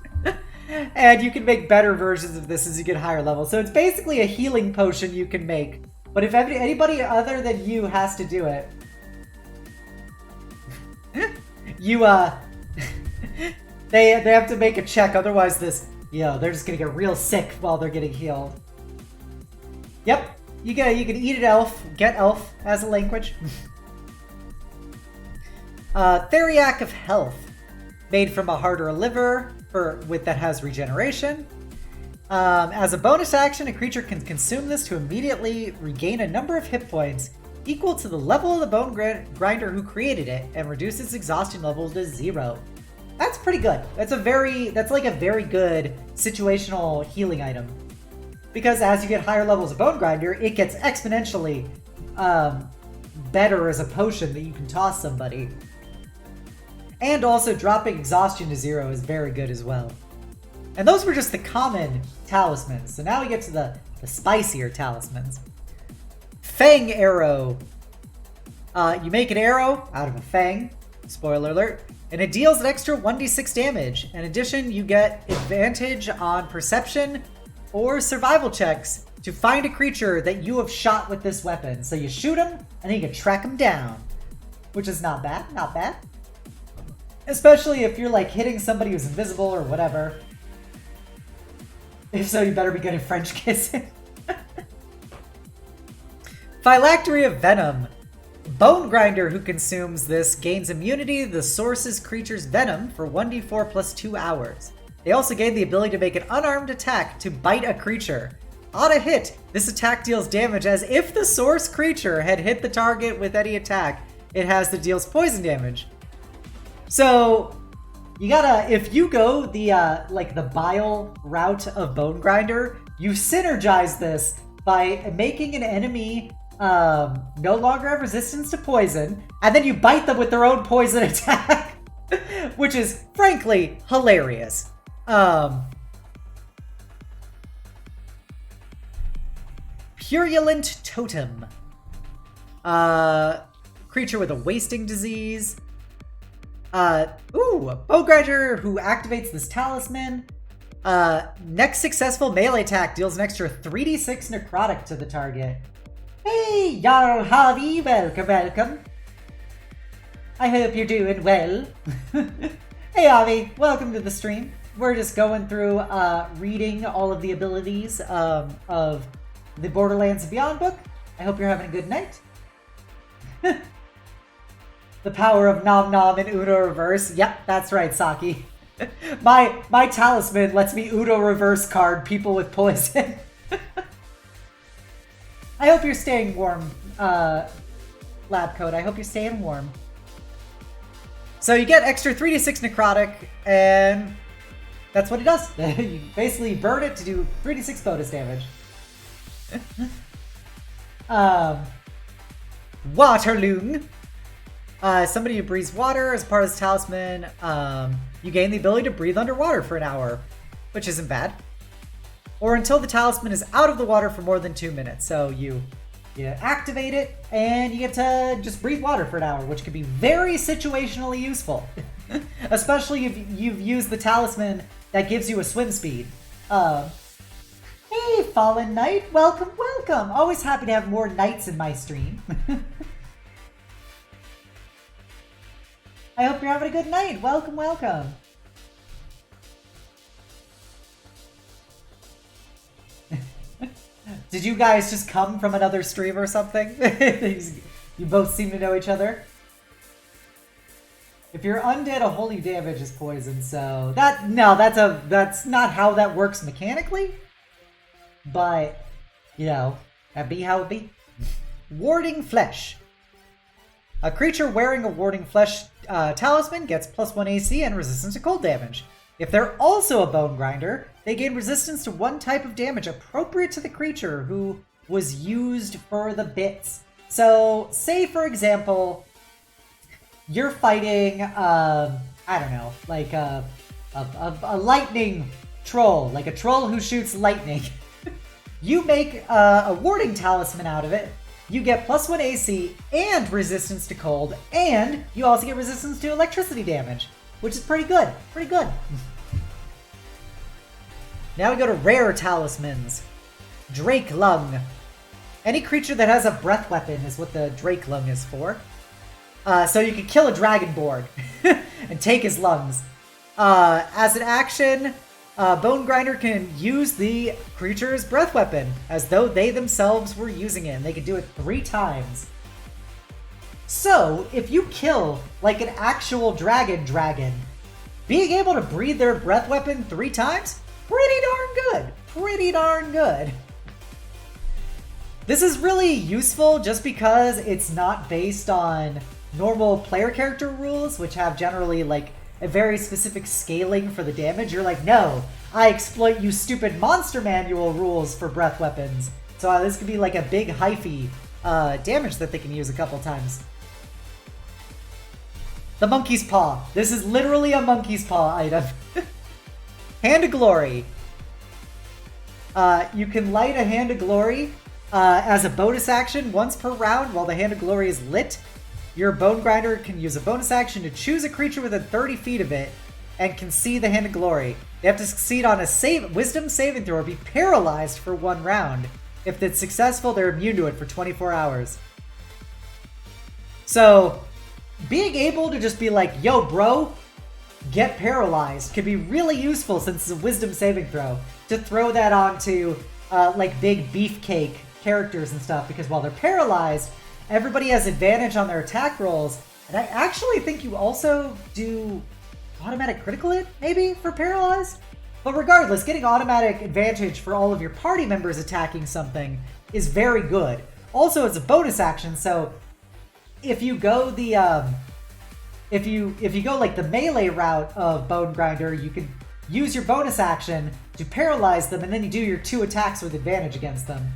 And you can make better versions of this as you get higher levels. So it's basically a healing potion you can make. But if anybody other than you has to do it, you, they have to make a check. Otherwise they're just gonna get real sick while they're getting healed. Yep, you can eat an elf, get elf as a language. Theriac of Health, made from a heart or a liver that has regeneration. As a bonus action, a creature can consume this to immediately regain a number of hit points equal to the level of the bone grinder who created it, and reduce its exhaustion level to 0. That's pretty good. That's like a very good situational healing item. Because as you get higher levels of bone grinder, it gets exponentially better as a potion that you can toss somebody. And also dropping exhaustion to 0 is very good as well. And those were just the common talismans. So now we get to the spicier talismans. Fang Arrow. You make an arrow out of a fang. Spoiler alert. And it deals an extra 1d6 damage. In addition, you get advantage on perception or survival checks to find a creature that you have shot with this weapon. So you shoot him, and then you can track him down. Which is not bad, not bad. Especially if you're like hitting somebody who's invisible or whatever. If so, you better be good at French kissing. Phylactery of Venom. Bone Grinder who consumes this gains immunity to the source's creature's venom for 1d4 plus 2 hours. They also gain the ability to make an unarmed attack to bite a creature. On a hit, this attack deals damage as if the source creature had hit the target with any attack it has that deals poison damage. So you gotta, if you go the like the bile route of Bone Grinder, you synergize this by making an enemy no longer have resistance to poison, and then you bite them with their own poison attack, which is frankly hilarious. Purulent Totem. Creature with a wasting disease. Bone Grinder who activates this talisman. Next successful melee attack deals an extra 3d6 necrotic to the target. Hey, Jarl Harvey, welcome, welcome. I hope you're doing well. Hey, Avi, welcome to the stream. We're just going through reading all of the abilities of the Borderlands and Beyond book. I hope you're having a good night. The power of Nom Nom and Uno Reverse. Yep, that's right, Saki. My talisman lets me Uno Reverse card people with poison. I hope you're staying warm, Lab Coat. I hope you're staying warm. So you get extra 3d6 necrotic, and that's what it does. You basically burn it to do 3d6 bonus damage. Waterloon. Somebody who breathes water as part of this talisman. You gain the ability to breathe underwater for an hour, which isn't bad. or until the talisman is out of the water for more than 2 minutes. So you activate it, and you get to just breathe water for an hour, which can be very situationally useful. Especially if you've used the talisman that gives you a swim speed. Hey, Fallen Knight, welcome, welcome! Always happy to have more knights in my stream. I hope you're having a good night. Welcome, welcome. Did you guys just come from another stream or something? You both seem to know each other. If you're undead, a holy damage is poison, so that's not how that works mechanically. But, you know, that be how it be. Warding Flesh. A creature wearing a Warding Flesh talisman gets +1 AC and resistance to cold damage. If they're also a Bone Grinder, they gain resistance to one type of damage appropriate to the creature who was used for the bits. So, say for example, you're fighting, I don't know, like a lightning troll, like a troll who shoots lightning. You make a warding talisman out of it, you get +1 AC and resistance to cold, and you also get resistance to electricity damage, which is pretty good, pretty good. Now we go to rare talismans. Drake Lung. Any creature that has a breath weapon is what the Drake Lung is for. So you can kill a dragonborn and take his lungs. As an action, Bone Grinder can use the creature's breath weapon as though they themselves were using it, and they can do it 3 times. So, if you kill, like, an actual dragon, being able to breathe their breath weapon 3 times? Pretty darn good. Pretty darn good. This is really useful just because it's not based on normal player character rules, which have generally, like, a very specific scaling for the damage. You're like, no, I exploit you stupid monster manual rules for breath weapons. So this could be like a big hyphy damage that they can use a couple times. The Monkey's Paw. This is literally a Monkey's Paw item. Hand of Glory. You can light a Hand of Glory as a bonus action once per round while the Hand of Glory is lit. Your Bone Grinder can use a bonus action to choose a creature within 30 feet of it and can see the Hand of Glory. They have to succeed on a wisdom saving throw or be paralyzed for 1 round. If it's successful, they're immune to it for 24 hours. So, being able to just be like, yo, bro, get paralyzed can be really useful since it's a wisdom saving throw. To throw that onto, like, big beefcake characters and stuff, because while they're paralyzed, everybody has advantage on their attack rolls, and I actually think you also do automatic critical hit, maybe, for paralyzed? But regardless, getting automatic advantage for all of your party members attacking something is very good. Also, it's a bonus action, so if you go the if you go like the melee route of Bone Grinder, you can use your bonus action to paralyze them, and then you do your 2 attacks with advantage against them.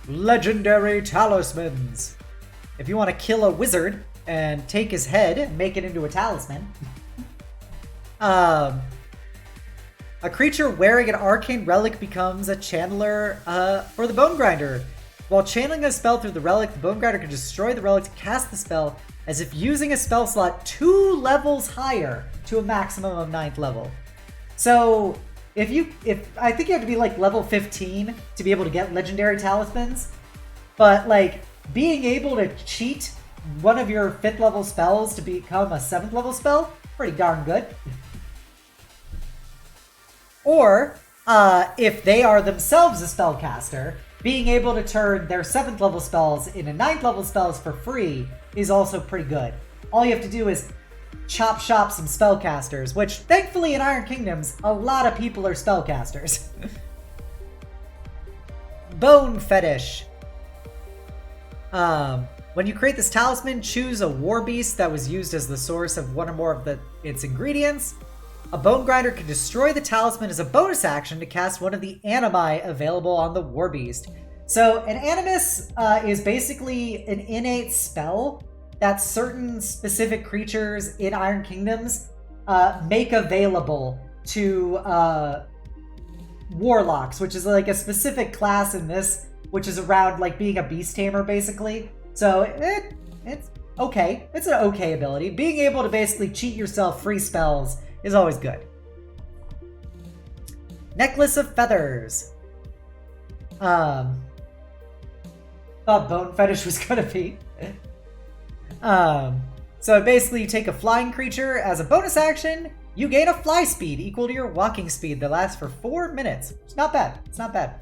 Legendary Talismans. If you want to kill a wizard and take his head and make it into a talisman. A creature wearing an arcane relic becomes a channeler for the Bone Grinder. While channeling a spell through the relic, the Bone Grinder can destroy the relic to cast the spell as if using a spell slot 2 levels higher to a maximum of 9th level. So if I think you have to be like level 15 to be able to get legendary talismans, but like being able to cheat one of your 5th level spells to become a 7th level spell, pretty darn good. Or if they are themselves a spellcaster, being able to turn their 7th level spells into 9th level spells for free is also pretty good. All you have to do is chop shop some spellcasters, which thankfully in Iron Kingdoms, a lot of people are spellcasters. Bone Fetish. When you create this talisman, choose a war beast that was used as the source of one or more of its ingredients. A Bone Grinder can destroy the talisman as a bonus action to cast one of the animi available on the war beast. So an animus is basically an innate spell that certain specific creatures in Iron Kingdoms make available to warlocks, which is like a specific class in this, which is around like being a beast tamer basically. So it's okay. It's an okay ability. Being able to basically cheat yourself free spells is always good. Necklace of Feathers. Thought Bone Fetish was gonna be. So basically you take a flying creature as a bonus action, you gain a fly speed equal to your walking speed that lasts for 4 minutes. It's not bad. It's not bad.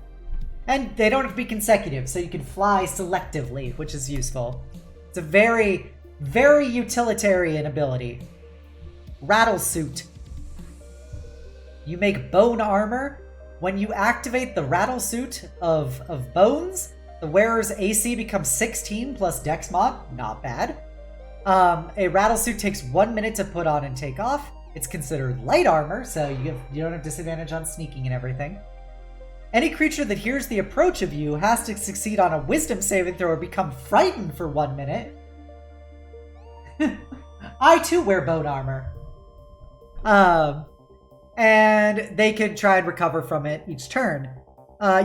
And they don't have to be consecutive, so you can fly selectively, which is useful. It's a very, very utilitarian ability. Rattlesuit. You make bone armor. When you activate the Rattlesuit of bones, the wearer's AC becomes 16 plus Dex mod. Not bad. A Rattlesuit takes 1 minute to put on and take off. It's considered light armor, so you don't have disadvantage on sneaking and everything. Any creature that hears the approach of you has to succeed on a wisdom saving throw or become frightened for 1 minute. I too wear bone armor. And they can try and recover from it each turn.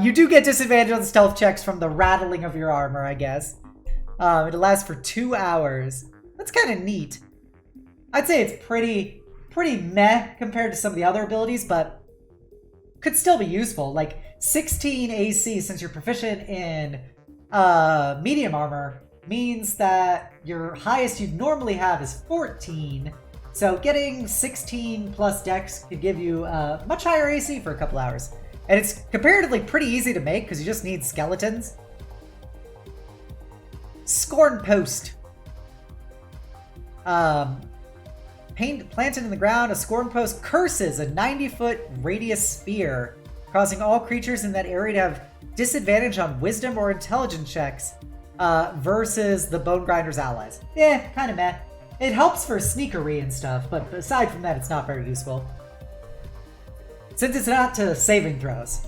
You do get disadvantage on stealth checks from the rattling of your armor, I guess. It lasts for 2 hours. That's kind of neat. I'd say it's pretty meh compared to some of the other abilities, but could still be useful. Like 16 AC, since you're proficient in medium armor, means that your highest you'd normally have is 14. So getting 16 plus Dex could give you much higher AC for a couple hours. And it's comparatively pretty easy to make because you just need skeletons. Scorn Post. Planted in the ground, a Scorn Post curses a 90-foot radius sphere, causing all creatures in that area to have disadvantage on wisdom or intelligence checks versus the Bone Grinder's allies. Kind of meh. It helps for sneakery and stuff, but aside from that, it's not very useful. Since it's not to saving throws.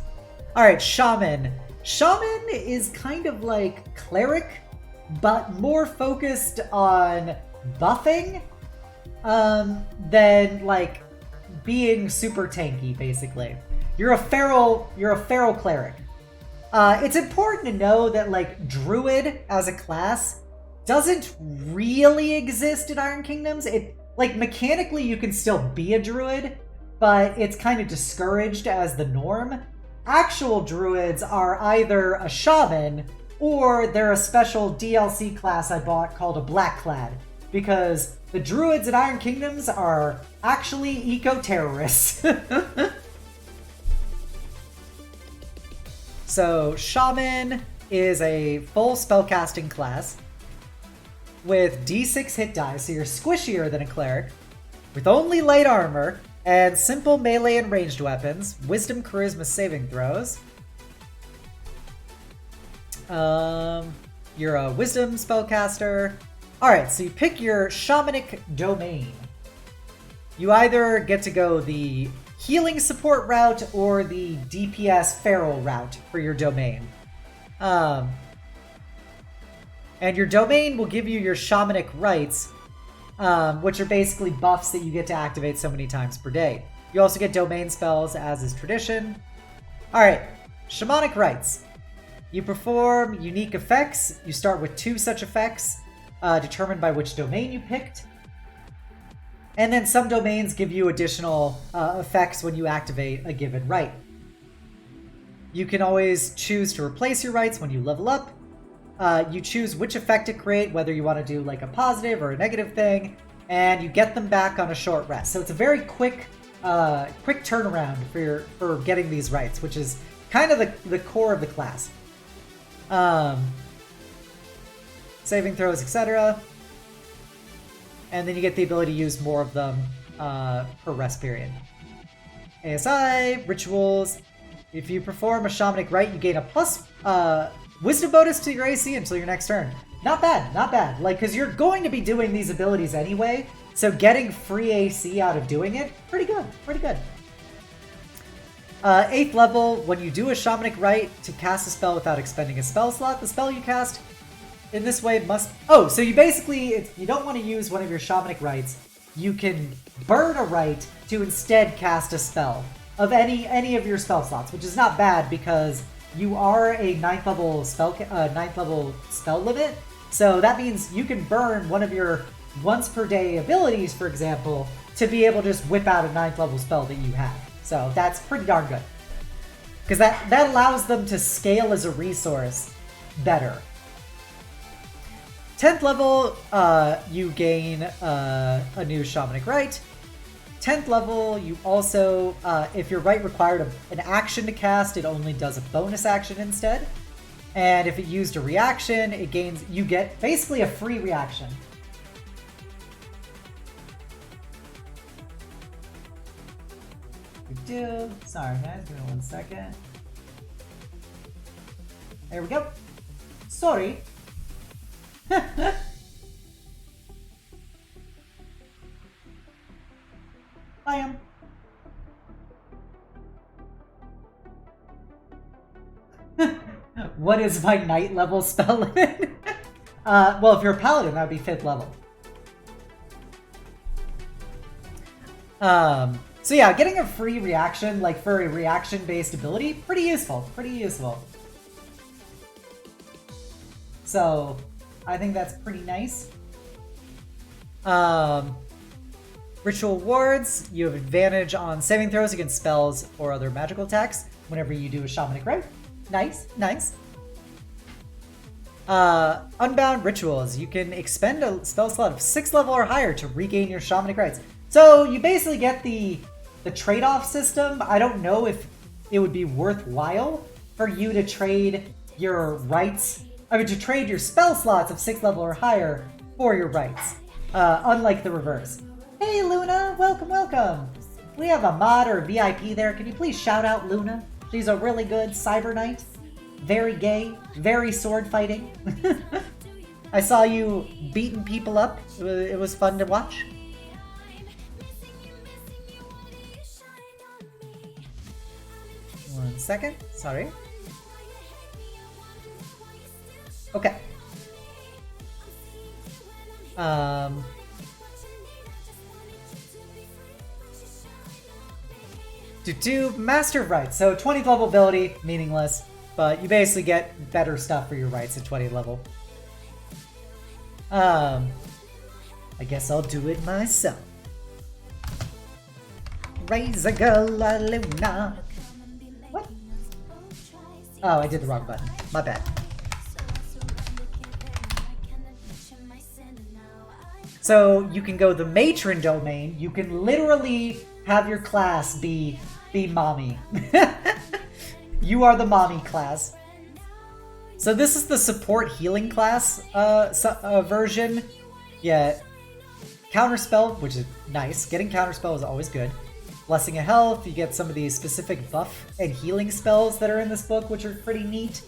Alright, Shaman. Shaman is kind of like Cleric, but more focused on buffing than like being super tanky, basically. You're a feral cleric. It's important to know that like Druid as a class doesn't really exist in Iron Kingdoms. It like mechanically you can still be a druid, but it's kind of discouraged as the norm. Actual druids are either a shaman or they're a special DLC class I bought called a Blackclad, because the druids in Iron Kingdoms are actually eco-terrorists. So Shaman is a full spellcasting class with D6 hit die, so you're squishier than a cleric, with only light armor and simple melee and ranged weapons, wisdom charisma saving throws. You're a wisdom spellcaster. Alright, so you pick your shamanic domain. You either get to go the healing support route or the DPS feral route for your domain. And your domain will give you your shamanic rights, which are basically buffs that you get to activate so many times per day. You also get domain spells, as is tradition. Alright, shamanic rights. You perform unique effects. You start with 2 such effects, determined by which domain you picked. And then some domains give you additional effects when you activate a given right. You can always choose to replace your rights when you level up. You choose which effect to create, whether you want to do like a positive or a negative thing, and you get them back on a short rest. So it's a very quick turnaround for getting these rights, which is kind of the core of the class. Saving throws, etc. And then you get the ability to use more of them per rest period. ASI, rituals. If you perform a shamanic rite, you gain a plus wisdom bonus to your AC until your next turn. Not bad, not bad. Like, because you're going to be doing these abilities anyway, so getting free AC out of doing it, pretty good, pretty good. 8th level, when you do a shamanic rite to cast a spell without expending a spell slot, the spell you cast in this way must... Oh, so you basically, you don't want to use one of your shamanic rites you can burn a rite to instead cast a spell of any of your spell slots, which is not bad because you are a 9th level spell limit. So that means you can burn one of your once per day abilities, for example, to be able to just whip out a 9th level spell that you have. So that's pretty darn good. Because that allows them to scale as a resource better. 10th level, you gain a new Shamanic Rite. 10th level, you also, if your rite required an action to cast, it only does a bonus action instead. And if it used a reaction, you get basically a free reaction. We do. Sorry guys, give me 1 second. There we go. Sorry. I am. What is my night level spell limit? Well, if you're a paladin, that would be 5th level. So yeah, getting a free reaction, like for a reaction-based ability, pretty useful. Pretty useful. So, I think that's pretty nice. Ritual wards, you have advantage on saving throws against spells or other magical attacks whenever you do a Shamanic Rite. Nice, nice. Unbound rituals, you can expend a spell slot of 6th level or higher to regain your Shamanic Rites. So you basically get the trade-off system. I don't know if it would be worthwhile for you to trade your rites, to trade your spell slots of 6th level or higher for your rites, unlike the reverse. Hey Luna, welcome, welcome. We have a mod or a VIP there. Can you please shout out Luna? She's a really good cyber knight. Very gay, very sword fighting. I saw you beating people up. It was fun to watch. One second, sorry. Okay. Do Master of Rites. So 20th level ability, meaningless, but you basically get better stuff for your rights at 20th level. I guess I'll do it myself. Raise a girl, a Luna. What? Oh, I did the wrong button. My bad. So you can go the matron domain. You can literally have your class be mommy. You are the mommy class. So this is the support healing class version. Yeah, counterspell, which is nice. Getting counterspell is always good. Blessing of Health, you get some of these specific buff and healing spells that are in this book, which are pretty neat.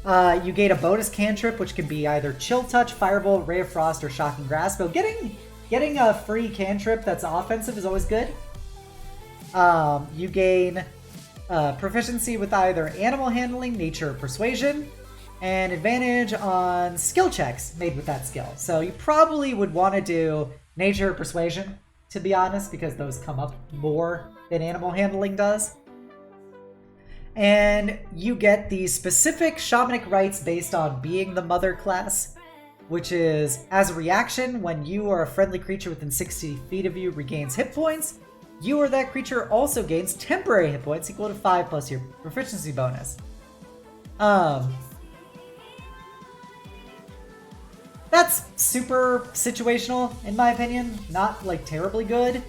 You gain a bonus cantrip, which can be either Chill Touch, Firebolt, Ray of Frost, or Shocking Grasp. So getting a free cantrip that's offensive is always good. You gain proficiency with either Animal Handling, Nature, or Persuasion, and advantage on skill checks made with that skill. So you probably would want to do Nature or Persuasion, to be honest, because those come up more than Animal Handling does. And you get the specific Shamanic Rites based on being the Mother class, which is, as a reaction, when you or a friendly creature within 60 feet of you regains hit points, you or that creature also gains temporary hit points equal to 5 plus your proficiency bonus. That's super situational, in my opinion. Not, like, terribly good,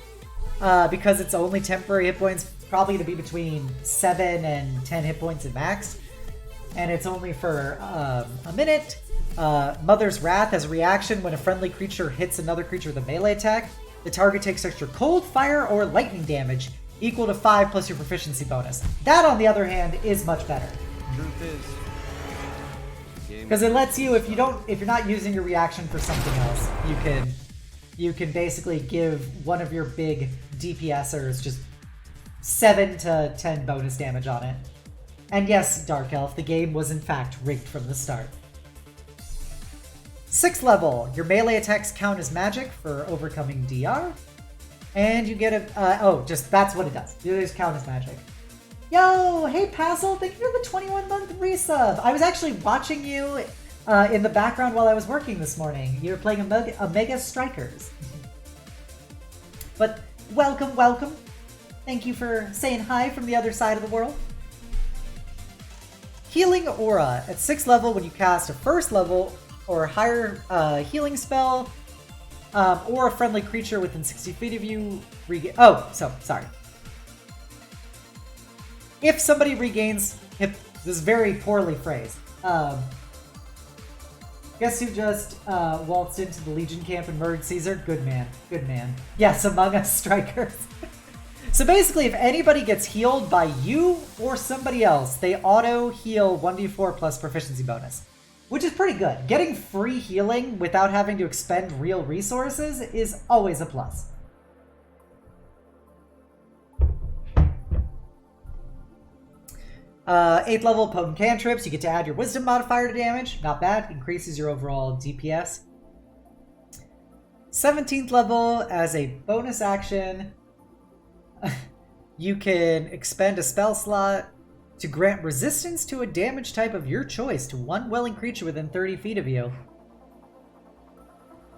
because it's only temporary hit points, probably to be between 7 and 10 hit points at max. And it's only for a minute. Mother's Wrath as a reaction when a friendly creature hits another creature with a melee attack. The target takes extra cold, fire, or lightning damage equal to 5 plus your proficiency bonus. That, on the other hand, is much better. Truth is, because it lets you, if you're not using your reaction for something else, you can basically give one of your big DPSers just 7 to 10 bonus damage on it. And yes, Dark Elf, the game was in fact rigged from the start. 6th level, your melee attacks count as magic for overcoming DR. And you get a, that's what it does. You just count as magic. Yo, hey Passel, thank you for the 21-month resub. I was actually watching you in the background while I was working this morning. You were playing Omega Strikers. But welcome, welcome. Thank you for saying hi from the other side of the world. Healing Aura. At 6th level, when you cast a 1st level or higher healing spell, or a friendly creature within 60 feet of you regain... sorry. If somebody regains hit... This is very poorly phrased. Guess who just waltzed into the Legion camp and murdered Caesar? Good man. Good man. Yes, Among Us strikers. So basically, if anybody gets healed by you or somebody else, they auto-heal 1d4 plus proficiency bonus. Which is pretty good. Getting free healing without having to expend real resources is always a plus. Eighth level potent cantrips. You get to add your wisdom modifier to damage. Not bad. Increases your overall DPS. 17th level, as a bonus action, you can expend a spell slot to grant resistance to a damage type of your choice to one willing creature within 30 feet of you.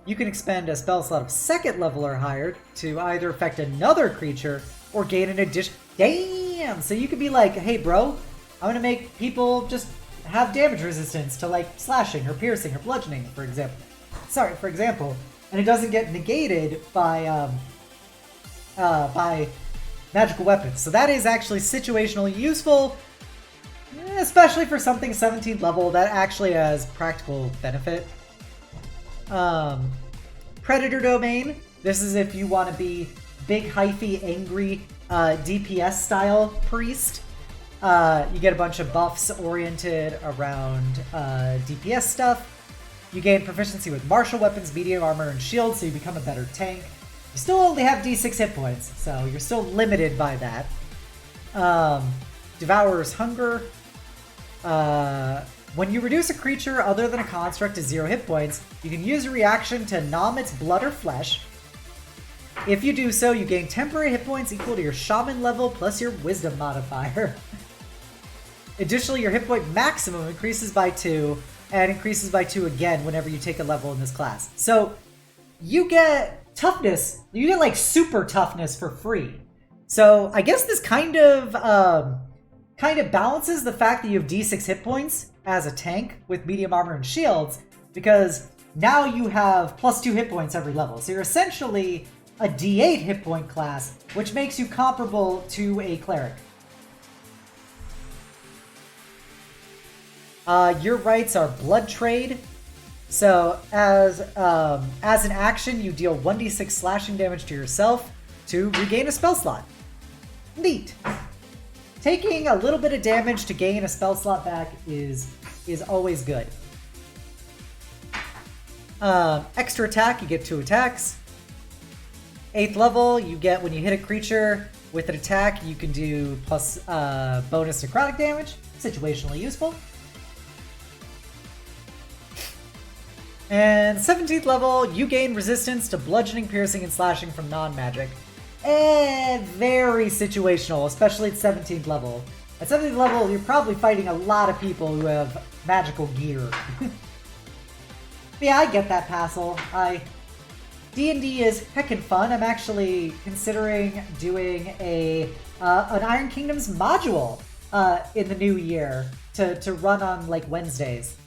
You can expend a spell slot of 2nd level or higher to either affect another creature or gain an addition. Damn! So you could be like, hey bro, I'm gonna make people just have damage resistance to like slashing or piercing or bludgeoning, for example. And it doesn't get negated by magical weapons. So that is actually situationally useful, especially for something 17th level that actually has practical benefit. Predator Domain. This is if you want to be big, hyphy, angry, DPS style priest. You get a bunch of buffs oriented around DPS stuff. You gain proficiency with martial weapons, medium armor, and shield, so you become a better tank. You still only have D6 hit points, so you're still limited by that. Devourer's Hunger. When you reduce a creature other than a construct to 0 hit points, you can use a reaction to nom its blood or flesh. If you do so, you gain temporary hit points equal to your shaman level plus your wisdom modifier. Additionally, your hit point maximum increases by 2, and increases by 2 again whenever you take a level in this class. So you get toughness, you get like super toughness for free. So I guess this kind of balances the fact that you have D6 hit points as a tank with medium armor and shields, because now you have plus 2 hit points every level. So you're essentially a D8 hit point class, which makes you comparable to a cleric. Your rights are Blood Trade. So as an action, you deal 1d6 slashing damage to yourself to regain a spell slot. Neat. Taking a little bit of damage to gain a spell slot back is always good. Extra attack, you get 2 attacks. 8th level, you get when you hit a creature with an attack, you can do plus bonus necrotic damage. Situationally useful. And 17th level, you gain resistance to bludgeoning, piercing, and slashing from non-magic. Very situational, especially at 17th level. At 17th level, you're probably fighting a lot of people who have magical gear. Yeah, I get that, Passel. D&D is heckin' fun. I'm actually considering doing an Iron Kingdoms module in the new year to run on like Wednesdays.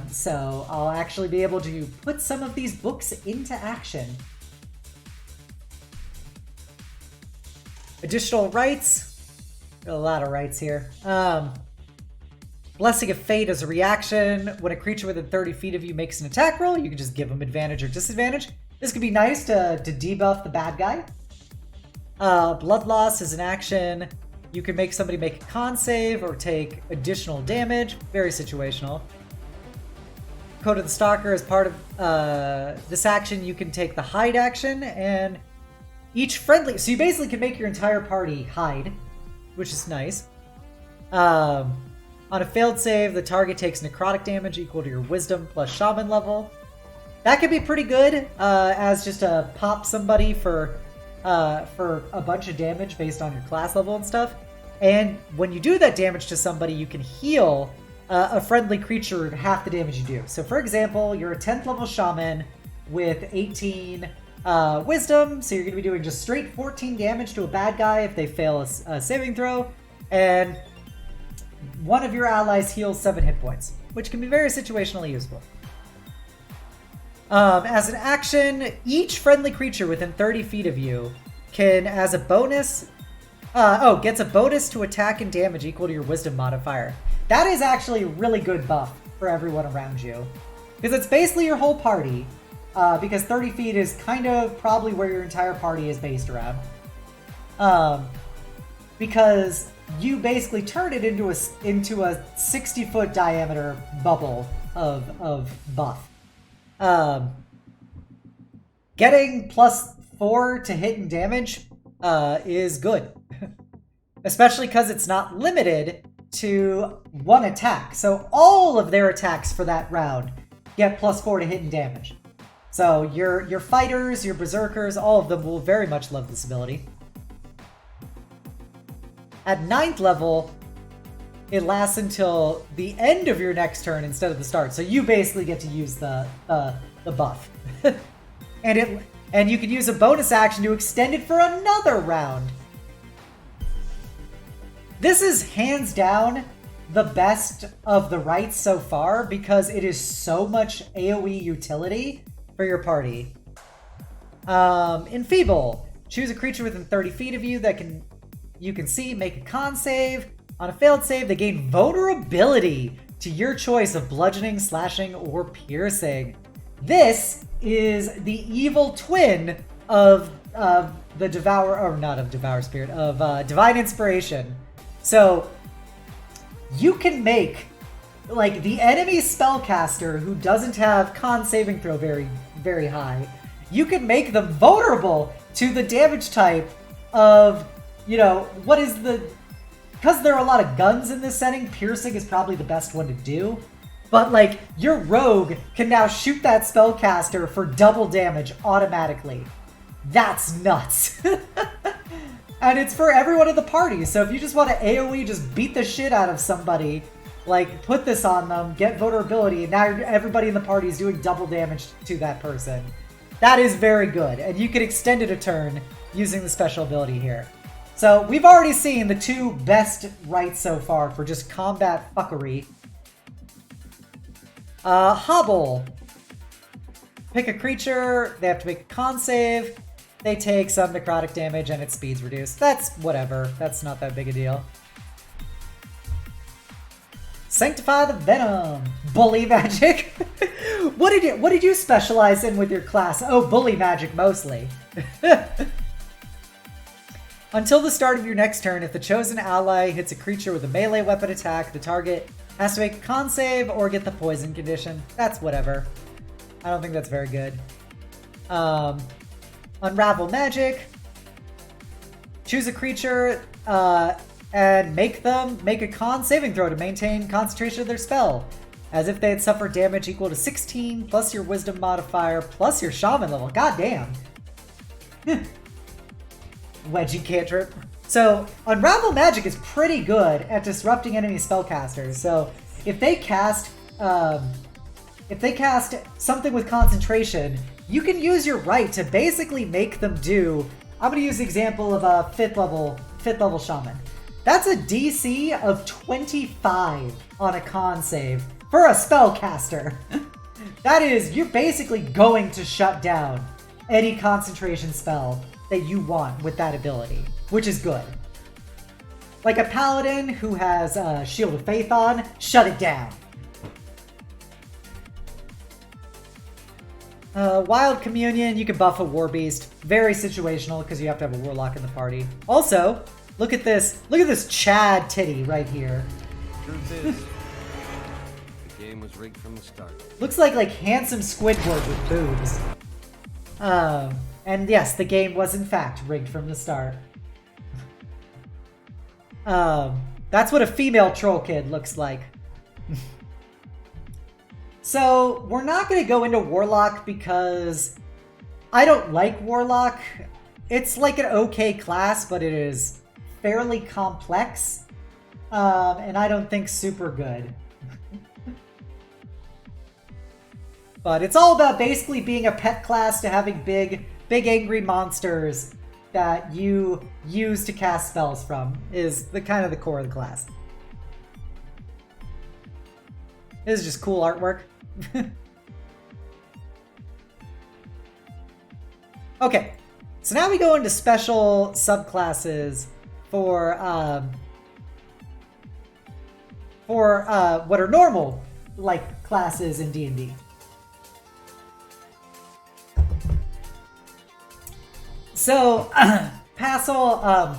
So I'll actually be able to put some of these books into action. Additional rights. Got a lot of rights here. Blessing of Fate as a reaction. When a creature within 30 feet of you makes an attack roll, you can just give them advantage or disadvantage. This could be nice to debuff the bad guy. Blood Loss is an action. You can make somebody make a con save or take additional damage. Very situational. Code of the Stalker, as part of this action, you can take the hide action, and each friendly... So you basically can make your entire party hide, which is nice. On a failed save, the target takes necrotic damage equal to your wisdom plus shaman level. That could be pretty good as just a pop somebody for a bunch of damage based on your class level and stuff. And when you do that damage to somebody, you can heal a friendly creature half the damage you do. So for example, you're a 10th level shaman with 18 wisdom, so you're going to be doing just straight 14 damage to a bad guy if they fail a saving throw, and one of your allies heals 7 hit points, which can be very situationally useful. As an action, each friendly creature within 30 feet of you can, as a bonus, gets a bonus to attack and damage equal to your wisdom modifier. That is actually a really good buff for everyone around you, because it's basically your whole party, because 30 feet is kind of probably where your entire party is based around. Because you basically turn it into a 60-foot diameter bubble of buff. Getting +4 to hit and damage is good. Especially because it's not limited to one attack. So all of their attacks for that round get +4 to hit and damage. So your fighters, your berserkers, all of them will very much love this ability. At 9th level, it lasts until the end of your next turn instead of the start. So you basically get to use the buff. and you can use a bonus action to extend it for another round. This is hands down the best of the rights so far because it is so much AoE utility for your party. Enfeeble. Choose a creature within 30 feet of you that you can see, make a con save. On a failed save, they gain vulnerability to your choice of bludgeoning, slashing, or piercing. This is the evil twin of the Devour, or not of Devour Spirit, of Divine Inspiration. So you can make, like, the enemy spellcaster who doesn't have con saving throw very, very high, you can make them vulnerable to the damage type of, you know, what is the... Because there are a lot of guns in this setting, piercing is probably the best one to do. But, like, your rogue can now shoot that spellcaster for double damage automatically. That's nuts. And it's for everyone in the party, so if you just want to AoE just beat the shit out of somebody, like, put this on them, get vulnerability, and now everybody in the party is doing double damage to that person. That is very good, and you can extend it a turn using the special ability here. So we've already seen the two best rights so far for just combat fuckery. Hobble. Pick a creature, they have to make a con save, they take some necrotic damage, and its speed's reduced. That's whatever, that's not that big a deal. Sanctify the Venom. Bully magic. What did you specialize in with your class? Oh, bully magic mostly. Until the start of your next turn, if the chosen ally hits a creature with a melee weapon attack, the target has to make a con save or get the poison condition. That's whatever. I don't think that's very good. Unravel magic. Choose a creature and make a con saving throw to maintain concentration of their spell, as if they had suffered damage equal to 16 plus your wisdom modifier plus your shaman level. God damn. Wedgie cantrip. So Unravel Magic is pretty good at disrupting enemy spellcasters. So if they cast something with concentration, you can use your right to basically make them do. I'm gonna use the example of a fifth level shaman. That's a DC of 25 on a con save for a spellcaster. That is, you're basically going to shut down any concentration spell that you want with that ability, which is good. Like a paladin who has Shield of Faith on, shut it down. Wild Communion, you can buff a War Beast. Very situational because you have to have a Warlock in the party. Also, look at this. Look at this Chad titty right here. Truth is, the game was rigged from the start. Looks like handsome Squidward with boobs. And yes, the game was in fact rigged from the start. That's what a female troll kid looks like. So we're not going to go into Warlock because I don't like Warlock. It's like an okay class, but it is fairly complex, and I don't think super good. But it's all about basically being a pet class to having big angry monsters that you use to cast spells from is the kind of the core of the class. This is just cool artwork. Okay, so now we go into special subclasses for what are normal like classes in D&D. So, Passel,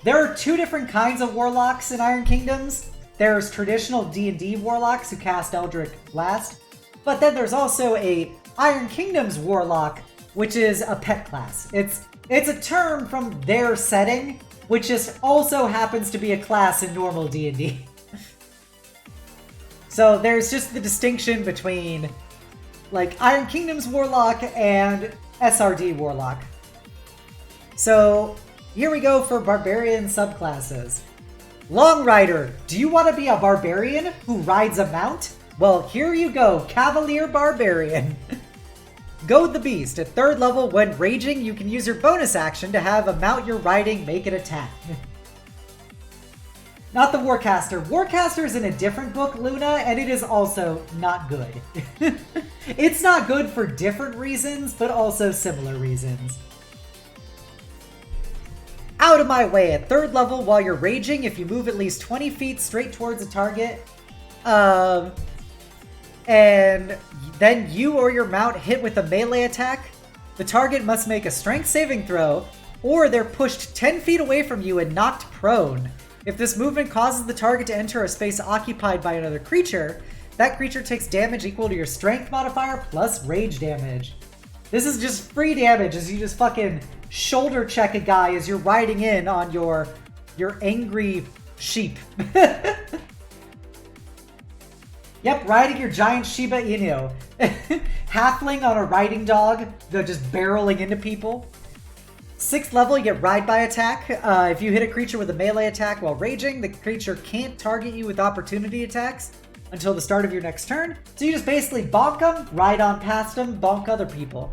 there are two different kinds of warlocks in Iron Kingdoms. There's traditional D&D warlocks who cast Eldritch Blast, but then there's also a Iron Kingdoms warlock, which is a pet class. It's a term from their setting, which just also happens to be a class in normal D&D. So there's just the distinction between like Iron Kingdoms warlock and SRD warlock. So here we go for barbarian subclasses. Long Rider, do you want to be a barbarian who rides a mount? Well, here you go, Cavalier Barbarian. Goad the Beast. At 3rd level, when raging, you can use your bonus action to have a mount you're riding make an attack. Not the Warcaster. Warcaster is in a different book, Luna, and it is also not good. It's not good for different reasons, but also similar reasons. Out of my way, at 3rd level, while you're raging, if you move at least 20 feet straight towards a target, and then you or your mount hit with a melee attack, the target must make a strength saving throw, or they're pushed 10 feet away from you and knocked prone. If this movement causes the target to enter a space occupied by another creature, that creature takes damage equal to your strength modifier plus rage damage. This is just free damage as you just fucking shoulder check a guy as you're riding in on your angry sheep. Yep, riding your giant Shiba Inu. Halfling on a riding dog, they're just barreling into people. 6th level, you get Ride by Attack. If you hit a creature with a melee attack while raging, the creature can't target you with opportunity attacks until the start of your next turn. So you just basically bonk them, ride on past them, bonk other people.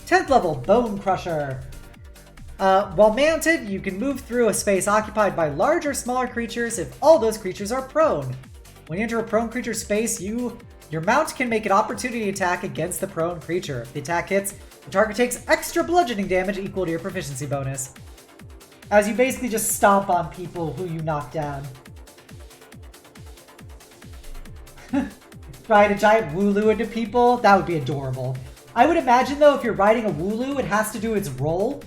10th level, Bone Crusher. While mounted, you can move through a space occupied by large or smaller creatures if all those creatures are prone. When you enter a prone creature space, your mount can make an opportunity attack against the prone creature. If the attack hits, the target takes extra bludgeoning damage equal to your proficiency bonus, as you basically just stomp on people who you knock down. Ride a giant Wooloo into people? That would be adorable. I would imagine, though, if you're riding a Wooloo, it has to do its roll,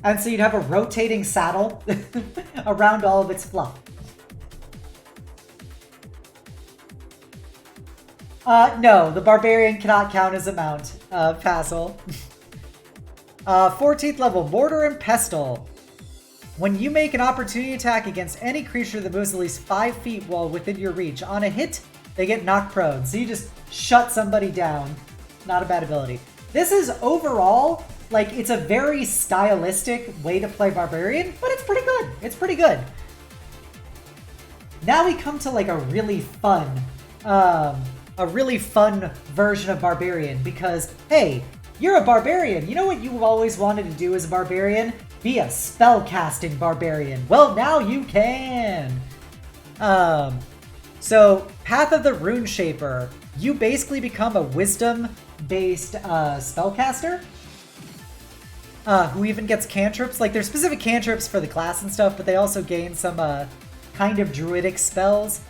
and so you'd have a rotating saddle around all of its fluff. No, the Barbarian cannot count as a mount, Passel. 14th level, Mortar and Pestle. When you make an opportunity attack against any creature that moves at least 5 feet while within your reach, on a hit, they get knocked prone. So you just shut somebody down. Not a bad ability. This is overall, like, it's a very stylistic way to play Barbarian, but it's pretty good. It's pretty good. Now we come to, like, a really fun version of Barbarian, because, hey, you're a Barbarian. You know what you've always wanted to do as a Barbarian? Be a spellcasting Barbarian. Well, now you can! So, Path of the Rune Shaper. You basically become a wisdom-based spellcaster, who even gets cantrips. Like, there's specific cantrips for the class and stuff, but they also gain some kind of druidic spells.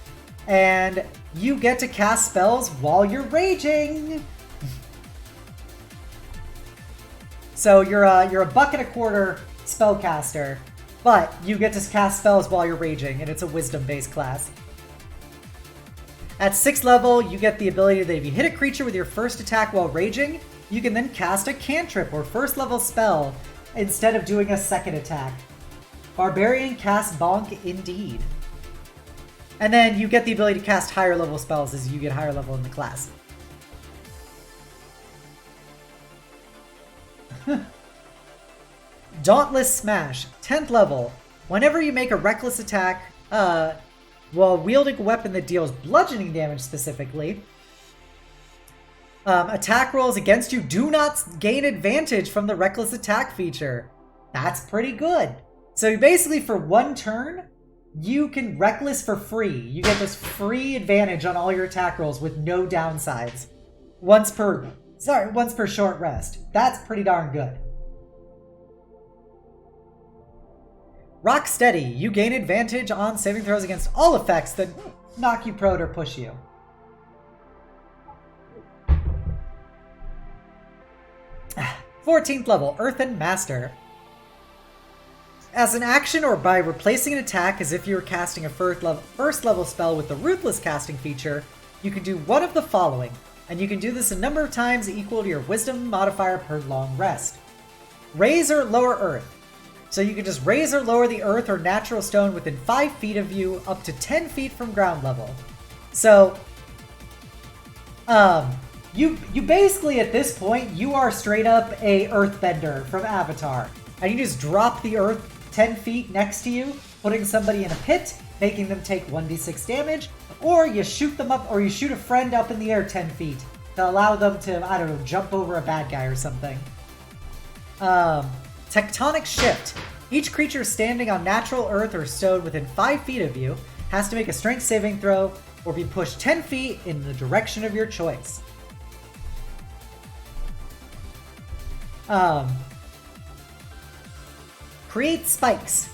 And you get to cast spells while you're raging. So you're a $1.25 spellcaster, but you get to cast spells while you're raging, and it's a wisdom-based class. At 6th level, you get the ability that if you hit a creature with your first attack while raging, you can then cast a cantrip or 1st level spell instead of doing a second attack. Barbarian casts Bonk indeed. And then you get the ability to cast higher level spells as you get higher level in the class. Dauntless Smash, 10th level. Whenever you make a reckless attack while wielding a weapon that deals bludgeoning damage specifically, attack rolls against you do not gain advantage from the reckless attack feature. That's pretty good. So basically for one turn, you can reckless for free. You get this free advantage on all your attack rolls with no downsides. Once per short rest. That's pretty darn good. Rock Steady. You gain advantage on saving throws against all effects that knock you prone or push you. Ah, 14th level, Earthen Master. As an action or by replacing an attack as if you were casting a first level spell with the Ruthless casting feature, you can do one of the following, and you can do this a number of times equal to your Wisdom modifier per long rest. Raise or lower Earth. So you can just raise or lower the earth or natural stone within 5 feet of you up to 10 feet from ground level. So, you basically at this point, you are straight up a earthbender from Avatar. And you just drop the earth 10 feet next to you, putting somebody in a pit, making them take 1d6 damage, or you shoot them up, or you shoot a friend up in the air 10 feet to allow them to, I don't know, jump over a bad guy or something. Tectonic Shift. Each creature standing on natural earth or stone within 5 feet of you has to make a strength saving throw or be pushed 10 feet in the direction of your choice. Create Spikes.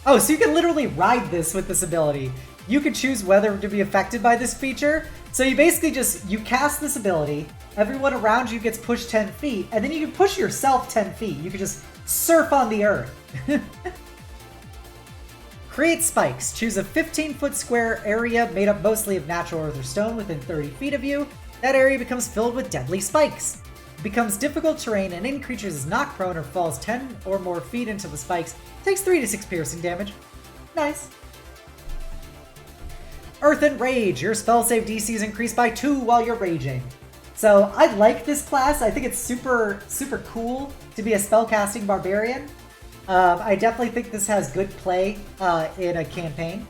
Oh, so you can literally ride this with this ability. You can choose whether to be affected by this feature. So you basically you cast this ability, everyone around you gets pushed 10 feet, and then you can push yourself 10 feet. You can just surf on the earth. Create Spikes. Choose a 15-foot square area made up mostly of natural earth or stone within 30 feet of you. That area becomes filled with deadly spikes. It becomes difficult terrain, and any creature is knocked prone or falls 10 or more feet into the spikes takes 3 to 6 piercing damage. Nice. Earthen Rage. Your spell save DC is increased by 2 while you're raging. So I like this class. I think it's super cool to be a spellcasting barbarian. I definitely think this has good play in a campaign.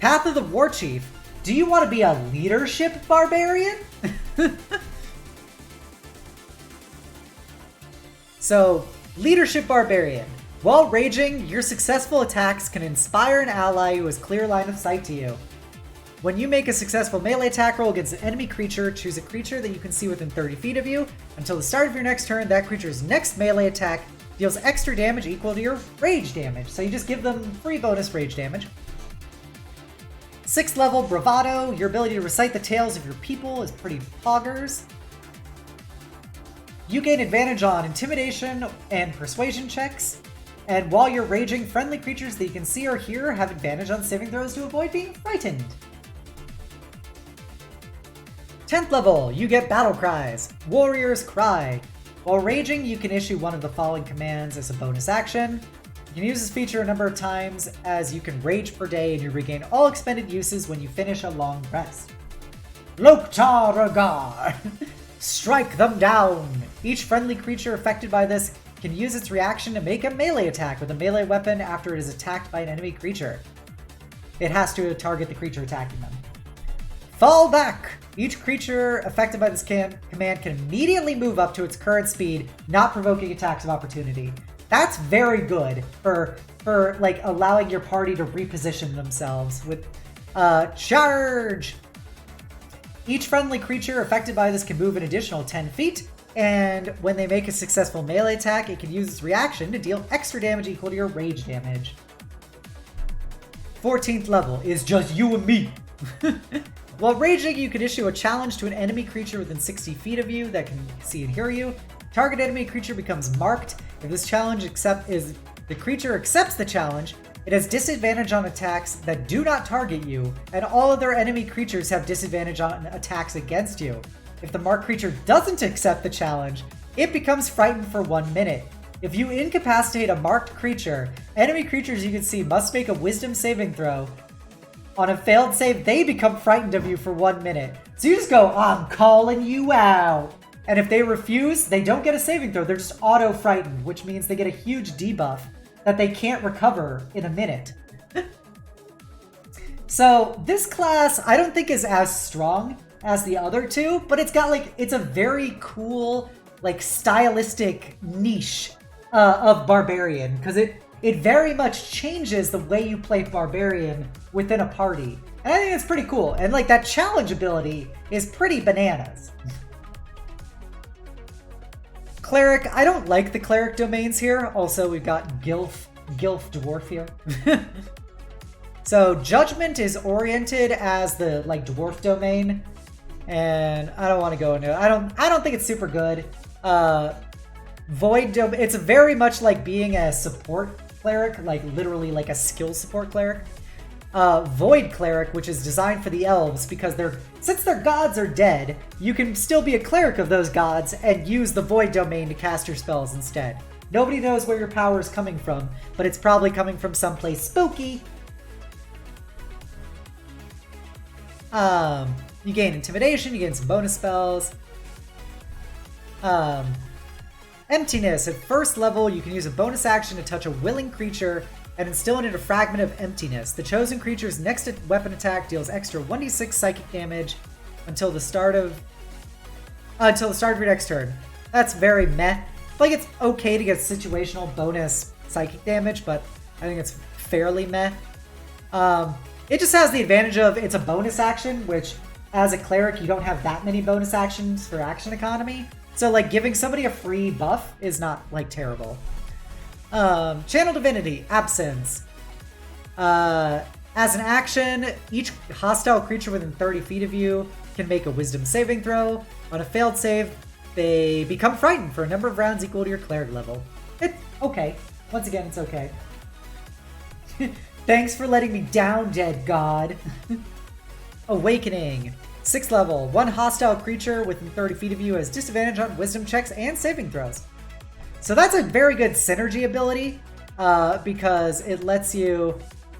Path of the War Chief. Do you want to be a leadership barbarian? So, leadership barbarian. While raging, your successful attacks can inspire an ally who has clear line of sight to you. When you make a successful melee attack roll against an enemy creature, choose a creature that you can see within 30 feet of you. Until the start of your next turn, that creature's next melee attack deals extra damage equal to your rage damage. So you just give them free bonus rage damage. 6th level, Bravado. Your ability to recite the tales of your people is pretty poggers. You gain advantage on intimidation and persuasion checks. And while you're raging, friendly creatures that you can see or hear have advantage on saving throws to avoid being frightened. 10th level, you get Battle Cries. Warrior's Cry. While raging, you can issue one of the following commands as a bonus action. You can use this feature a number of times as you can rage per day and you regain all expended uses when you finish a long rest. Loktar Ragar. Strike them down. Each friendly creature affected by this can use its reaction to make a melee attack with a melee weapon after it is attacked by an enemy creature. It has to target the creature attacking them. Fall Back! Each creature affected by this command can immediately move up to its current speed, not provoking attacks of opportunity. That's very good for like allowing your party to reposition themselves with Charge! Each friendly creature affected by this can move an additional 10 feet, and when they make a successful melee attack, it can use its reaction to deal extra damage equal to your rage damage. 14th level is just you and me. While raging, you can issue a challenge to an enemy creature within 60 feet of you that can see and hear you. Target enemy creature becomes marked. If this challenge the creature accepts the challenge, it has disadvantage on attacks that do not target you, and all other enemy creatures have disadvantage on attacks against you. If the marked creature doesn't accept the challenge, it becomes frightened for 1 minute. If you incapacitate a marked creature, enemy creatures you can see must make a wisdom saving throw, On a failed save, they become frightened of you for 1 minute. So you just go, I'm calling you out. And if they refuse, they don't get a saving throw. They're just auto-frightened, which means they get a huge debuff that they can't recover in a minute. So this class, I don't think is as strong as the other two, but it's got like, it's a very cool, like stylistic niche of Barbarian, because it very much changes the way you play Barbarian within a party. And I think it's pretty cool. And like that challenge ability is pretty bananas. Cleric, I don't like the Cleric domains here. Also, we've got Gilf Dwarf here. So Judgment is oriented as the like Dwarf domain. And I don't want to go into it. I don't think it's super good. Void domain, it's very much like being a support cleric, like literally like a skill support cleric. Void cleric, which is designed for the elves because since their gods are dead, you can still be a cleric of those gods and use the void domain to cast your spells instead. Nobody knows where your power is coming from, but it's probably coming from someplace spooky. You gain intimidation, you gain some bonus spells. Emptiness. At first level, you can use a bonus action to touch a willing creature and instill it in a fragment of emptiness. The chosen creature's next weapon attack deals extra 1d6 psychic damage until the start of your next turn. That's very meh. Like, it's okay to get situational bonus psychic damage, but I think it's fairly meh. It just has the advantage of it's a bonus action, which as a cleric, you don't have that many bonus actions for action economy. So like giving somebody a free buff is not like terrible. Channel Divinity, Absence. As an action, each hostile creature within 30 feet of you can make a wisdom saving throw. On a failed save, they become frightened for a number of rounds equal to your cleric level. It's okay. Once again, it's okay. Thanks for letting me down, dead god. Awakening. 6th level. One hostile creature within 30 feet of you has disadvantage on wisdom checks and saving throws. So that's a very good synergy ability because it lets you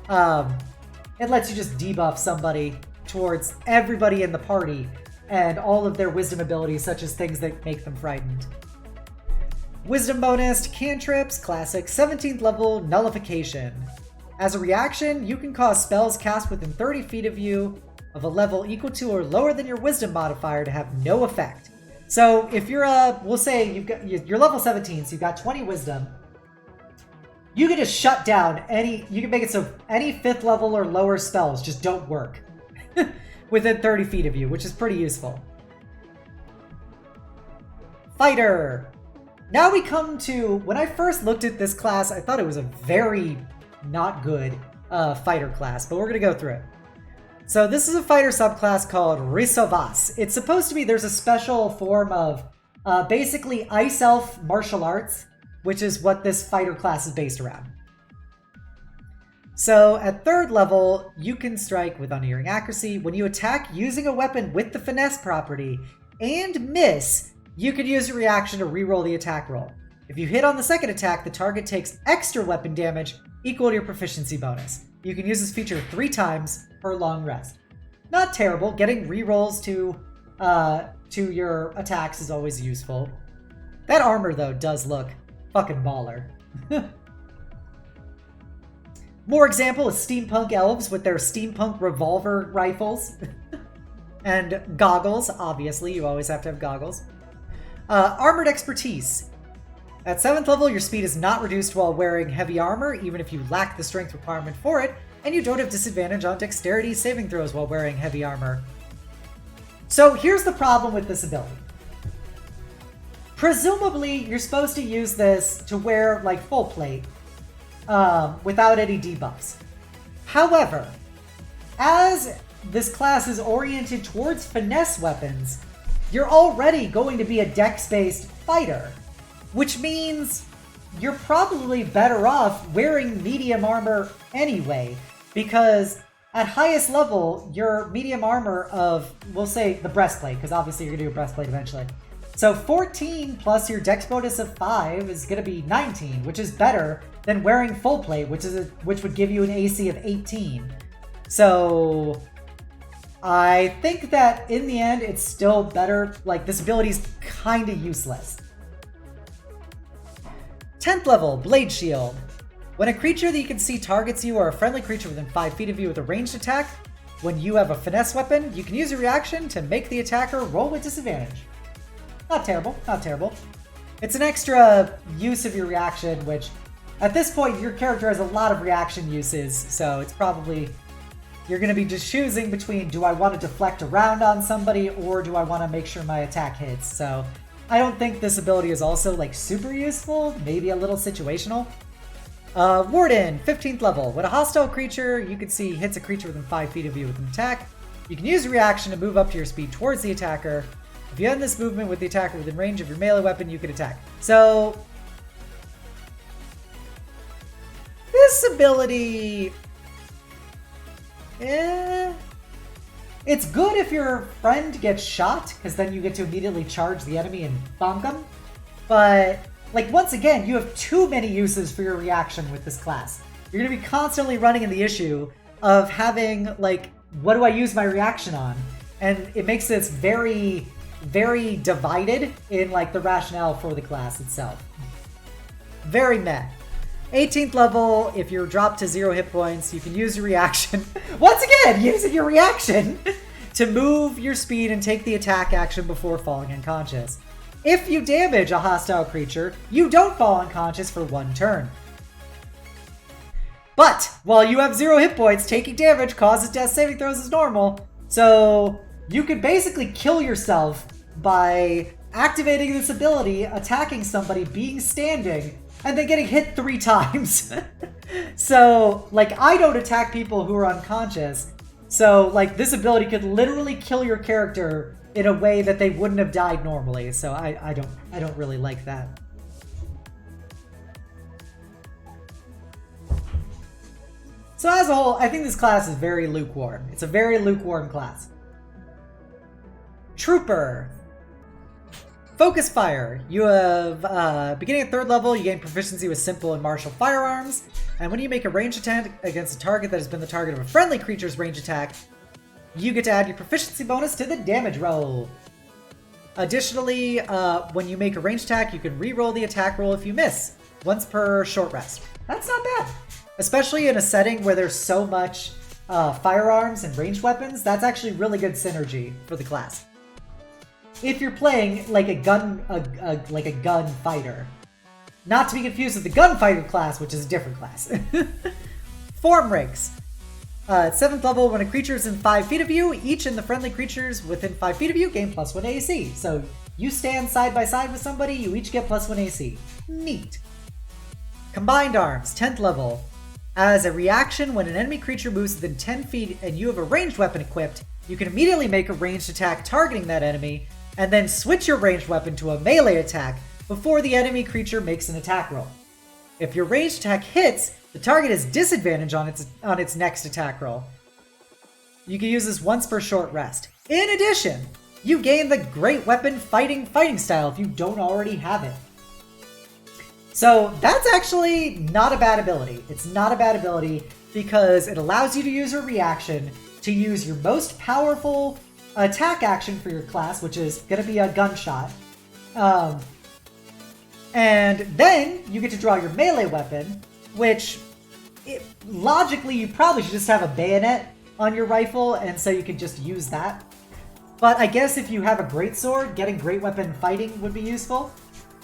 just debuff somebody towards everybody in the party and all of their wisdom abilities, such as things that make them frightened. Wisdom bonus to cantrips, classic, 17th level, Nullification. As a reaction, you can cause spells cast within 30 feet of you of a level equal to or lower than your wisdom modifier to have no effect. So if you're we'll say you're level 17, so you've got 20 wisdom, you can just shut down you can make it so any 5th level or lower spells just don't work within 30 feet of you, which is pretty useful. Fighter. Now we come to, when I first looked at this class, I thought it was a very not good fighter class, but we're going to go through it. So this is a fighter subclass called Risovas. It's supposed to be, there's a special form of basically Ice Elf martial arts, which is what this fighter class is based around. So at 3rd level, you can strike with unerring accuracy. When you attack using a weapon with the finesse property and miss, you can use your reaction to reroll the attack roll. If you hit on the second attack, the target takes extra weapon damage equal to your proficiency bonus. You can use this feature 3 times per long rest. Not terrible. Getting rerolls to your attacks is always useful. That armor, though, does look fucking baller. More example is steampunk elves with their steampunk revolver rifles. And goggles, obviously. You always have to have goggles. Armored expertise. At 7th level, your speed is not reduced while wearing heavy armor, even if you lack the strength requirement for it, and you don't have disadvantage on dexterity saving throws while wearing heavy armor. So here's the problem with this ability. Presumably, you're supposed to use this to wear like full plate without any debuffs. However, as this class is oriented towards finesse weapons, you're already going to be a dex-based fighter, which means you're probably better off wearing medium armor anyway, because at highest level, your medium armor of, we'll say, the breastplate, because obviously you're going to do a breastplate eventually. So 14 plus your dex bonus of 5 is going to be 19, which is better than wearing full plate, which would give you an AC of 18. So I think that in the end, it's still better. Like, this ability is kind of useless. 10th level, Blade Shield. When a creature that you can see targets you or a friendly creature within 5 feet of you with a ranged attack, when you have a finesse weapon, you can use a reaction to make the attacker roll with disadvantage. Not terrible, not terrible. It's an extra use of your reaction, which at this point your character has a lot of reaction uses, so it's probably, you're going to be just choosing between, do I want to deflect around on somebody or do I want to make sure my attack hits? So I don't think this ability is also like super useful, maybe a little situational. Warden, 15th level. When a hostile creature you can see hits a creature within 5 feet of you with an attack, you can use a reaction to move up to your speed towards the attacker. If you end this movement with the attacker within range of your melee weapon, you can attack. So this ability, it's good if your friend gets shot, because then you get to immediately charge the enemy and bonk them. But like, once again, you have too many uses for your reaction with this class. You're going to be constantly running in the issue of having, like, what do I use my reaction on? And it makes this very, very divided in, like, the rationale for the class itself. Very meh. 18th level, if you're dropped to 0 hit points, you can use your reaction. Once again, using your reaction to move your speed and take the attack action before falling unconscious. If you damage a hostile creature, you don't fall unconscious for 1 turn. But while you have 0 hit points, taking damage causes death saving throws as normal. So you could basically kill yourself by activating this ability, attacking somebody, being standing, and then getting hit 3 times. So, like, I don't attack people who are unconscious. So, like, this ability could literally kill your character in a way that they wouldn't have died normally, so I don't really like that. So as a whole, I think this class is very lukewarm. It's a very lukewarm class. Trooper. Focus Fire. You have, beginning at 3rd level, you gain proficiency with simple and martial firearms, and when you make a ranged attack against a target that has been the target of a friendly creature's ranged attack, you get to add your proficiency bonus to the damage roll. Additionally, when you make a ranged attack, you can re-roll the attack roll if you miss, once per short rest. That's not bad. Especially in a setting where there's so much firearms and ranged weapons, that's actually really good synergy for the class. If you're playing like a gun fighter. Not to be confused with the gunfighter class, which is a different class. Form ranks. At 7th level, when a creature is in 5 feet of you, each of the friendly creatures within 5 feet of you gain +1 AC. So you stand side by side with somebody, you each get +1 AC. Neat. Combined Arms, 10th level. As a reaction, when an enemy creature moves within 10 feet and you have a ranged weapon equipped, you can immediately make a ranged attack targeting that enemy, and then switch your ranged weapon to a melee attack before the enemy creature makes an attack roll. If your ranged attack hits, the target has disadvantage on its next attack roll. You can use this once per short rest. In addition, you gain the Great Weapon fighting style if you don't already have it. So that's actually not a bad ability. It's not a bad ability because it allows you to use a reaction to use your most powerful attack action for your class, which is going to be a gunshot. And then you get to draw your melee weapon, which logically you probably should just have a bayonet on your rifle, and so you can just use that. But I guess if you have a greatsword, getting Great Weapon fighting would be useful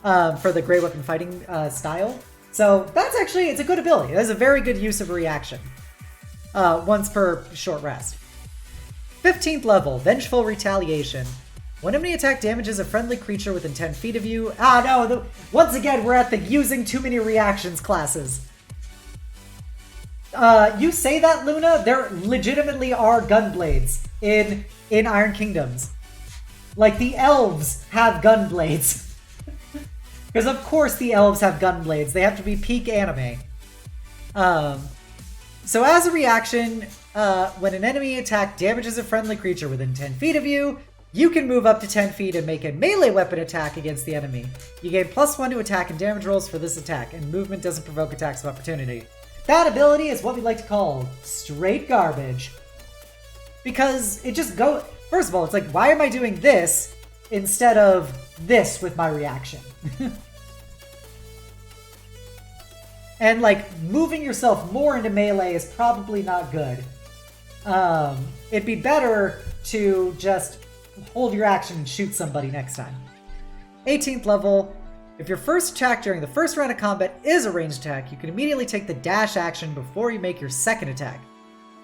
for the Great Weapon fighting style. So that's actually, it's a good ability. That's a very good use of a reaction. Once per short rest. 15th level, Vengeful Retaliation. When enemy attack damages a friendly creature within 10 feet of you... once again, we're at the using too many reactions classes. You say that, Luna? There legitimately are gunblades in Iron Kingdoms. Like, the elves have gunblades. Because of course the elves have gunblades. They have to be peak anime. So as a reaction, when an enemy attack damages a friendly creature within 10 feet of you, you can move up to 10 feet and make a melee weapon attack against the enemy. You gain +1 to attack and damage rolls for this attack, and movement doesn't provoke attacks of opportunity. That ability is what we like to call straight garbage. Because it just goes... First of all, it's like, why am I doing this instead of this with my reaction? And, like, moving yourself more into melee is probably not good. It'd be better to just hold your action and shoot somebody next time. 18th level. If your first attack during the first round of combat is a ranged attack, you can immediately take the dash action before you make your second attack.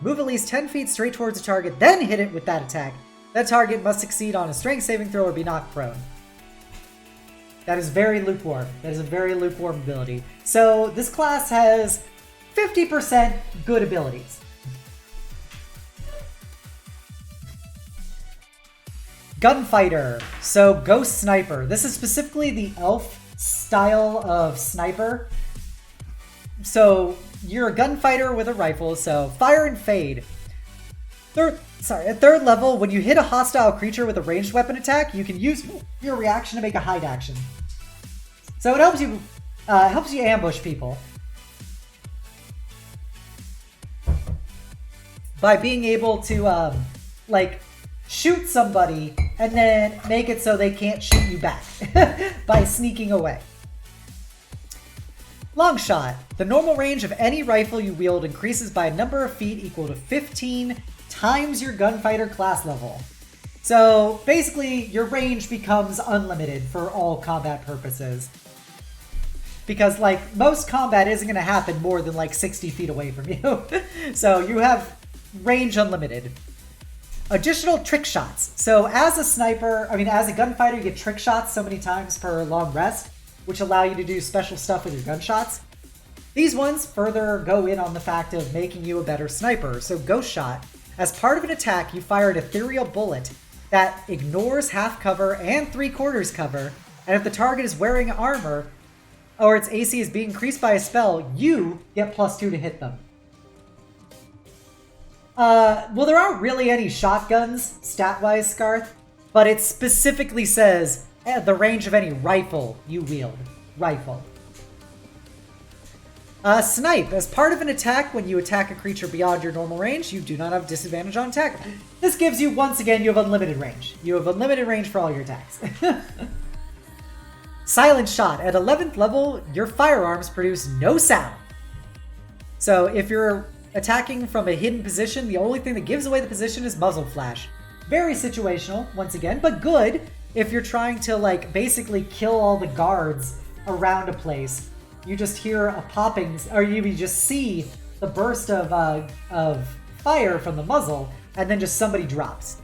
Move at least 10 feet straight towards a target, then hit it with that attack. That target must succeed on a strength saving throw or be knocked prone. That is very lukewarm. That is a very lukewarm ability. So this class has 50% good abilities. Gunfighter. So Ghost Sniper. This is specifically the elf style of sniper. So you're a gunfighter with a rifle, so fire and fade. At third level, when you hit a hostile creature with a ranged weapon attack, you can use your reaction to make a hide action. So it helps you ambush people by being able to like shoot somebody and then make it so they can't shoot you back by sneaking away. Long shot. The normal range of any rifle you wield increases by a number of feet equal to 15 times your gunfighter class level. So basically, your range becomes unlimited for all combat purposes. Because, like, most combat isn't going to happen more than, like, 60 feet away from you. So you have range unlimited. Additional trick shots. So as a gunfighter, you get trick shots so many times per long rest, which allow you to do special stuff with your gunshots. These ones further go in on the fact of making you a better sniper. So Ghost Shot. As part of an attack, you fire an ethereal bullet that ignores half cover and 3/4 cover, and if the target is wearing armor, or its AC is being increased by a spell, you get +2 to hit them. Well, there aren't really any shotguns, stat-wise, Scarth, but it specifically says the range of any rifle you wield. Rifle. Snipe. As part of an attack, when you attack a creature beyond your normal range, you do not have disadvantage on attack. This gives you, once again, you have unlimited range. You have unlimited range for all your attacks. Silent Shot. At 11th level, your firearms produce no sound. So if you're attacking from a hidden position, the only thing that gives away the position is muzzle flash. Very situational, once again, but good if you're trying to, like, basically kill all the guards around a place. You just hear a popping, or you just see the burst of fire from the muzzle, and then just somebody drops.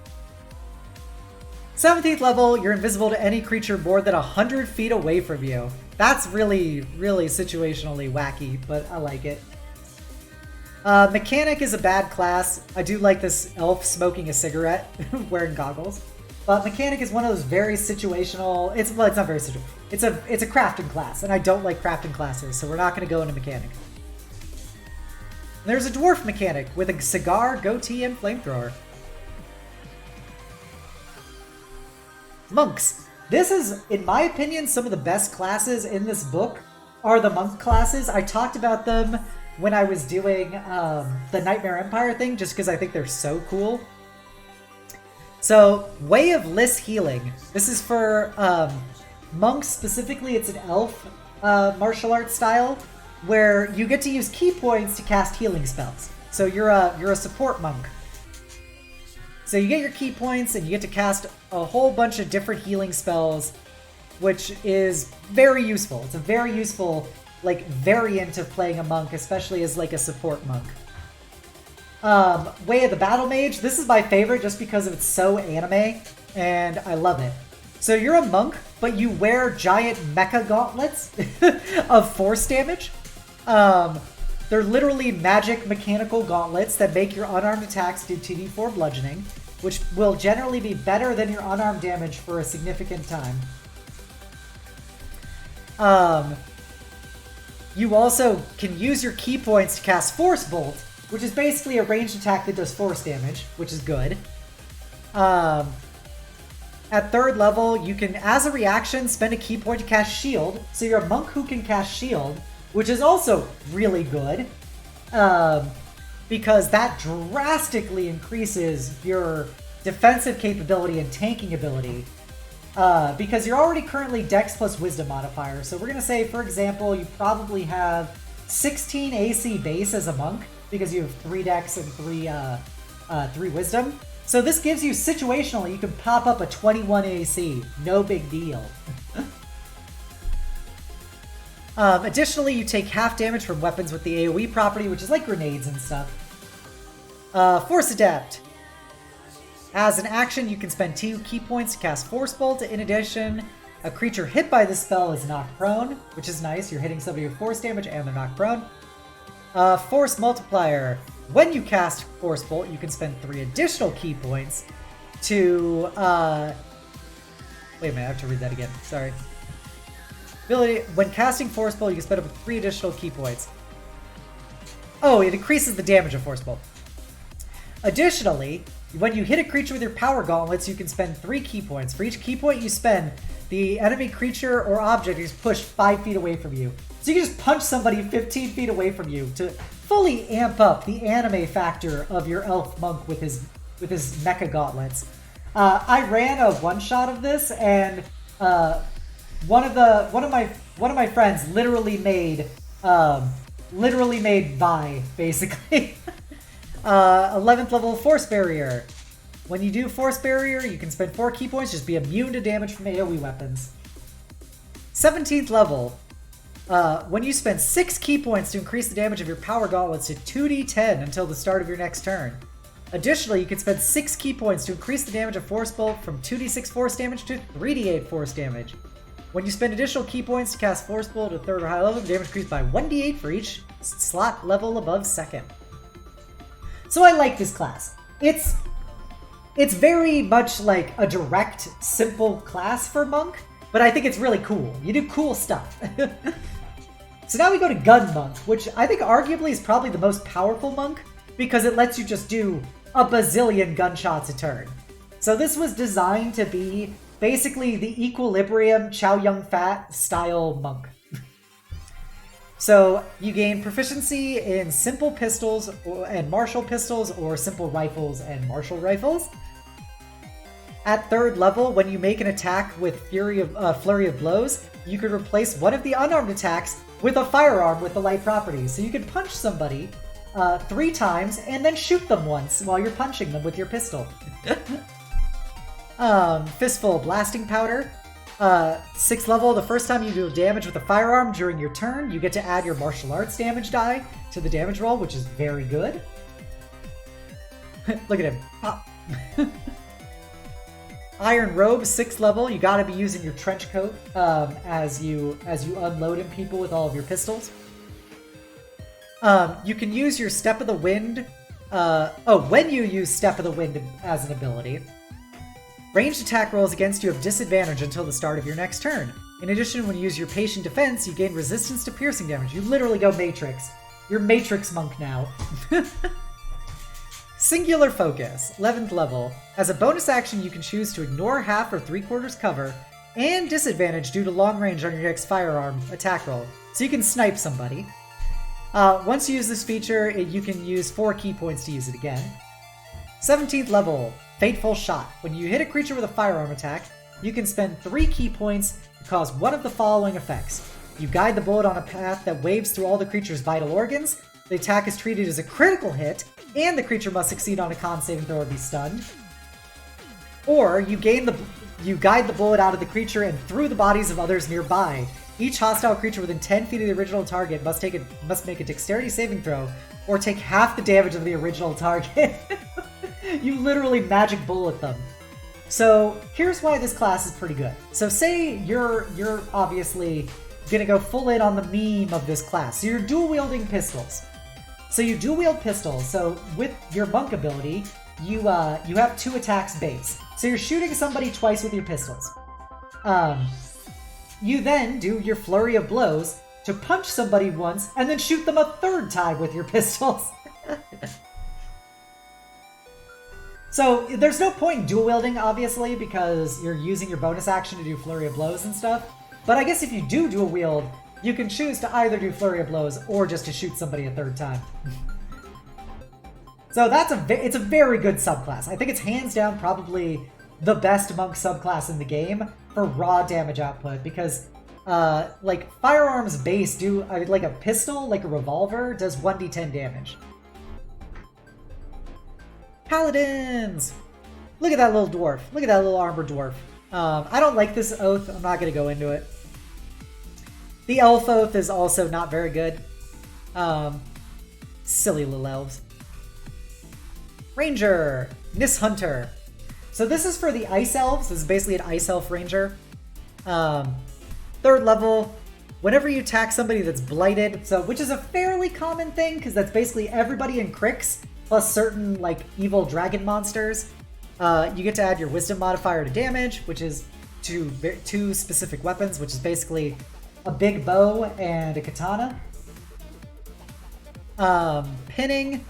17th level, you're invisible to any creature more than 100 feet away from you. That's really, really situationally wacky, but I like it. Mechanic is a bad class. I do like this elf smoking a cigarette, wearing goggles. But Mechanic is one of those very situational... It's not very situational. It's a crafting class, and I don't like crafting classes, so we're not going to go into Mechanic. There's a Dwarf Mechanic with a cigar, goatee, and flamethrower. Monks. This is, in my opinion, some of the best classes in this book are the monk classes. I talked about them when I was doing the Nightmare Empire thing, just because I think they're so cool. So, Way of Liss Healing. This is for monks specifically. It's an elf martial arts style where you get to use key points to cast healing spells. So you're a support monk. So you get your key points and you get to cast a whole bunch of different healing spells, which is very useful. It's a very useful, like, variant of playing a monk, especially as, like, a support monk. Way of the Battle Mage. This is my favorite just because it's so anime, and I love it. So you're a monk, but you wear giant mecha gauntlets of force damage. They're literally magic mechanical gauntlets that make your unarmed attacks do 2d4 bludgeoning, which will generally be better than your unarmed damage for a significant time. You also can use your key points to cast Force Bolt, which is basically a ranged attack that does force damage, which is good. At 3rd level, you can, as a reaction, spend a key point to cast Shield. So you're a monk who can cast Shield, which is also really good. because that drastically increases your defensive capability and tanking ability. Because you're already currently Dex plus Wisdom modifier. So we're going to say, for example, you probably have 16 AC base as a monk because you have 3 Dex and 3 Wisdom. So this gives you, situationally, you can pop up a 21 AC. No big deal. Additionally, you take half damage from weapons with the AoE property, which is like grenades and stuff. Force Adept. As an action, you can spend 2 key points to cast Force Bolt. In addition, a creature hit by this spell is knocked prone, which is nice. You're hitting somebody with force damage and they're knocked prone. Force Multiplier. When you cast Force Bolt, you can spend 3 additional key points to... Wait a minute, I have to read that again. Sorry. Ability. When casting Force Bolt, you can spend up to 3 additional key points. Oh, it increases the damage of Force Bolt. Additionally, when you hit a creature with your power gauntlets, you can spend 3 key points. For each key point you spend, the enemy creature or object is pushed 5 feet away from you. So you can just punch somebody 15 feet away from you to fully amp up the anime factor of your elf monk with his mecha gauntlets. I ran a one-shot of this, and one of my friends literally made Vi, basically. 11th level Force Barrier. When you do Force Barrier, you can spend 4 key points, just be immune to damage from AoE weapons. 17th level. When you spend 6 key points to increase the damage of your power gauntlets to 2d10 until the start of your next turn. Additionally, you can spend 6 key points to increase the damage of Force Bolt from 2d6 force damage to 3d8 force damage. When you spend additional key points to cast Force Bolt at 3rd or higher level, the damage increased by 1d8 for each slot level above 2nd. So I like this class. It's very much like a direct, simple class for Monk, but I think it's really cool. You do cool stuff. So now we go to Gun Monk, which I think arguably is probably the most powerful Monk, because it lets you just do a bazillion gunshots a turn. So this was designed to be basically the Equilibrium Chow Yun-Fat style Monk. So you gain proficiency in simple pistols and martial pistols, or simple rifles and martial rifles. At 3rd level, when you make an attack with Flurry of Blows, you can replace one of the unarmed attacks with a firearm with the light property. So you can punch somebody 3 times and then shoot them once while you're punching them with your pistol. Fistful Blasting Powder. 6th level, the first time you do damage with a firearm during your turn, you get to add your martial arts damage die to the damage roll, which is very good. Look at him. Pop. Iron Robe, 6th level, you gotta be using your trench coat as you unload in people with all of your pistols. You can use your Step of the Wind. When you use Step of the Wind as an ability, ranged attack rolls against you have disadvantage until the start of your next turn. In addition, when you use your Patient Defense, you gain resistance to piercing damage. You literally go Matrix. You're Matrix Monk now. Singular Focus, 11th level. As a bonus action, you can choose to ignore half or 3/4 cover and disadvantage due to long range on your next firearm attack roll. So you can snipe somebody. Once you use this feature, you can use 4 key points to use it again. 17th level, Fateful Shot. When you hit a creature with a firearm attack, you can spend 3 key points to cause one of the following effects. You guide the bullet on a path that waves through all the creature's vital organs. The attack is treated as a critical hit, and the creature must succeed on a con saving throw or be stunned. Or you guide the bullet out of the creature and through the bodies of others nearby. Each hostile creature within 10 feet of the original target must make a dexterity saving throw, or take half the damage of the original target. You literally magic bullet them. So here's why this class is pretty good. So say you're obviously gonna go full in on the meme of this class. So you're dual wielding pistols. So you dual wield pistols. So with your monk ability, you have 2 attacks base. So you're shooting somebody twice with your pistols. You then do your flurry of blows to punch somebody once and then shoot them a 3rd time with your pistols. So there's no point in dual wielding, obviously, because you're using your bonus action to do flurry of blows and stuff. But I guess if you do dual wield, you can choose to either do Flurry of Blows or just to shoot somebody a third time. So it's a very good subclass. I think it's hands down probably the best monk subclass in the game for raw damage output, because like firearms base do, like a pistol, like a revolver, does 1d10 damage. Paladins! Look at that little dwarf. Look at that little armored dwarf. I don't like this oath. I'm not going to go into it. The elf oath is also not very good. Silly little elves. Ranger. Nis Hunter. So this is for the ice elves. This is basically an ice elf ranger. Third level. Whenever you attack somebody that's blighted, so which is a fairly common thing because that's basically everybody in Crix plus certain like evil dragon monsters. You get to add your wisdom modifier to damage, which is two specific weapons, which is basically a big bow and a katana. Pinning.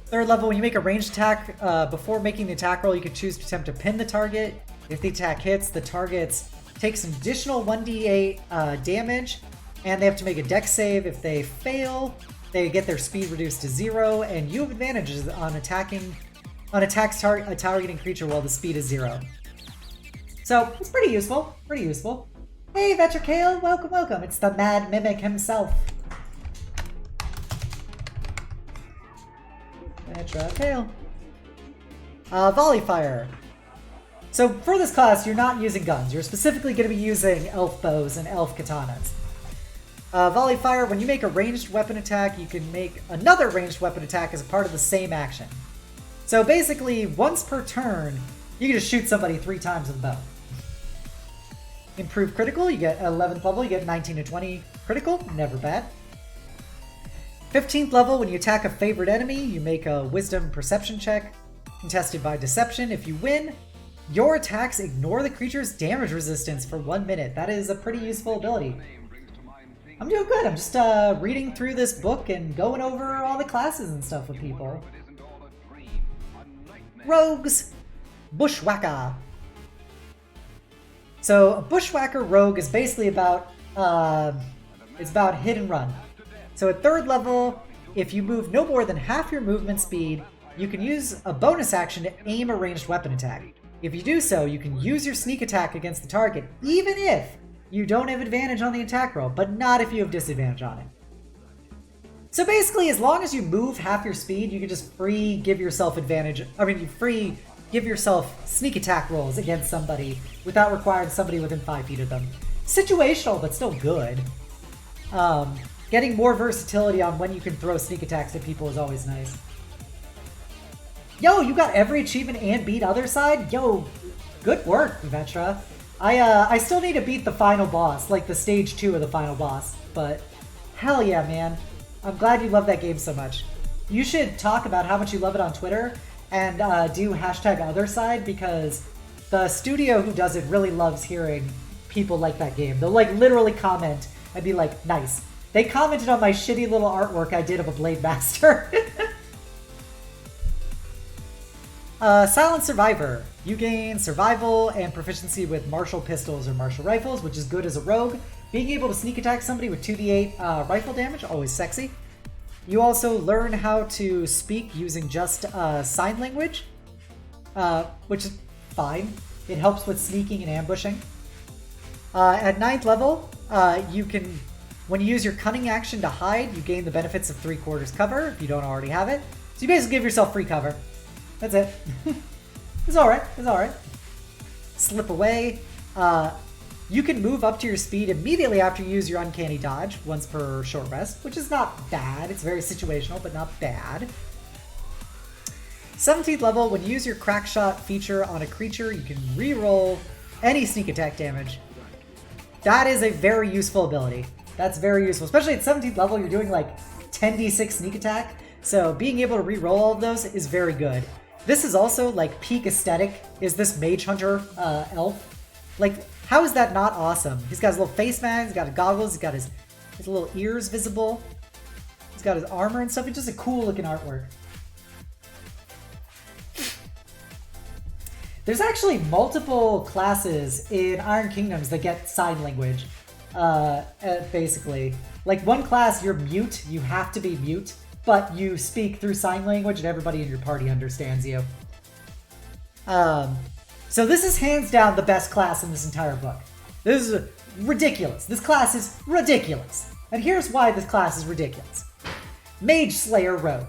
Third level, when you make a ranged attack, before making the attack roll, you can choose to attempt to pin the target. If the attack hits, the targets take some additional 1d8 damage, and they have to make a dex save. If they fail, they get their speed reduced to 0, and you have advantages on attacks targeting creature while the speed is 0. So it's pretty useful. Pretty useful. Hey, Vetricale, welcome, welcome. It's the Mad Mimic himself. Vetricale. Volley Fire. So for this class, you're not using guns. You're specifically going to be using elf bows and elf katanas. Volley Fire, when you make a ranged weapon attack, you can make another ranged weapon attack as a part of the same action. So basically, once per turn, you can just shoot somebody 3 times with a bow. Improved critical, you get 11th level, you get 19 to 20 critical, never bad. 15th level, when you attack a favorite enemy, you make a wisdom perception check, contested by deception. If you win, your attacks ignore the creature's damage resistance for 1 minute. That is a pretty useful ability. I'm doing good. I'm just reading through this book and going over all the classes and stuff with people. Rogues. Bushwhacker. So a Bushwhacker rogue is basically about it's about hit and run. So at 3rd level, if you move no more than half your movement speed, you can use a bonus action to aim a ranged weapon attack. If you do so, you can use your sneak attack against the target, even if you don't have advantage on the attack roll, but not if you have disadvantage on it. So basically, as long as you move half your speed, you can just give yourself sneak attack rolls against somebody without requiring somebody within 5 feet of them. Situational, but still good. Getting more versatility on when you can throw sneak attacks at people is always nice. Yo, you got every achievement and beat other side? Yo, good work, Vetra. I still need to beat the final boss, like the stage 2 of the final boss, but hell yeah, man. I'm glad you love that game so much. You should talk about how much you love it on Twitter and do #otherside, because the studio who does it really loves hearing people like that game. They'll like literally comment and be like, nice. They commented on my shitty little artwork I did of a Blade Master. Silent Survivor. You gain survival and proficiency with martial pistols or martial rifles, which is good as a rogue. Being able to sneak attack somebody with 2d8 rifle damage, always sexy. You also learn how to speak using just sign language, which is fine. It helps with sneaking and ambushing. At 9th level, when you use your cunning action to hide, you gain the benefits of 3/4 cover if you don't already have it. So you basically give yourself free cover. That's it. It's alright. It's alright. Slip away. You can move up to your speed immediately after you use your uncanny dodge, once per short rest, which is not bad. It's very situational, but not bad. 17th level, when you use your crack shot feature on a creature, you can reroll any sneak attack damage. That is a very useful ability. That's very useful, especially at 17th level. You're doing like 10d6 sneak attack, so being able to reroll all of those is very good. This is also like peak aesthetic. Is this Mage Hunter elf? Like, how is that not awesome? He's got his little face mask, he's got his goggles, he's got his little ears visible. He's got his armor and stuff. It's just a cool looking artwork. There's actually multiple classes in Iron Kingdoms that get sign language. basically. Like one class, you're mute, you have to be mute, but you speak through sign language and everybody in your party understands you. So this is hands down the best class in this entire book. This is ridiculous. This class is ridiculous. And here's why this class is ridiculous. Mage Slayer Rogue.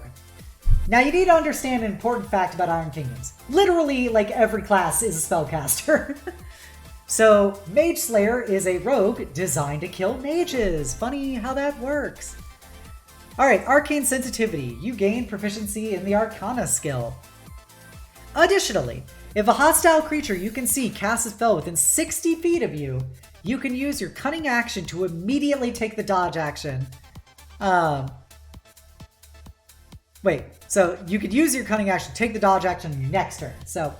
Now you need to understand an important fact about Iron Kingdoms. Literally, like every class is a spellcaster. So Mage Slayer is a rogue designed to kill mages. Funny how that works. Alright, Arcane Sensitivity. You gain proficiency in the Arcana skill. Additionally, if a hostile creature you can see casts a spell within 60 feet of you, you can use your cunning action to immediately take the dodge action. So you could use your cunning action to take the dodge action on your next turn. So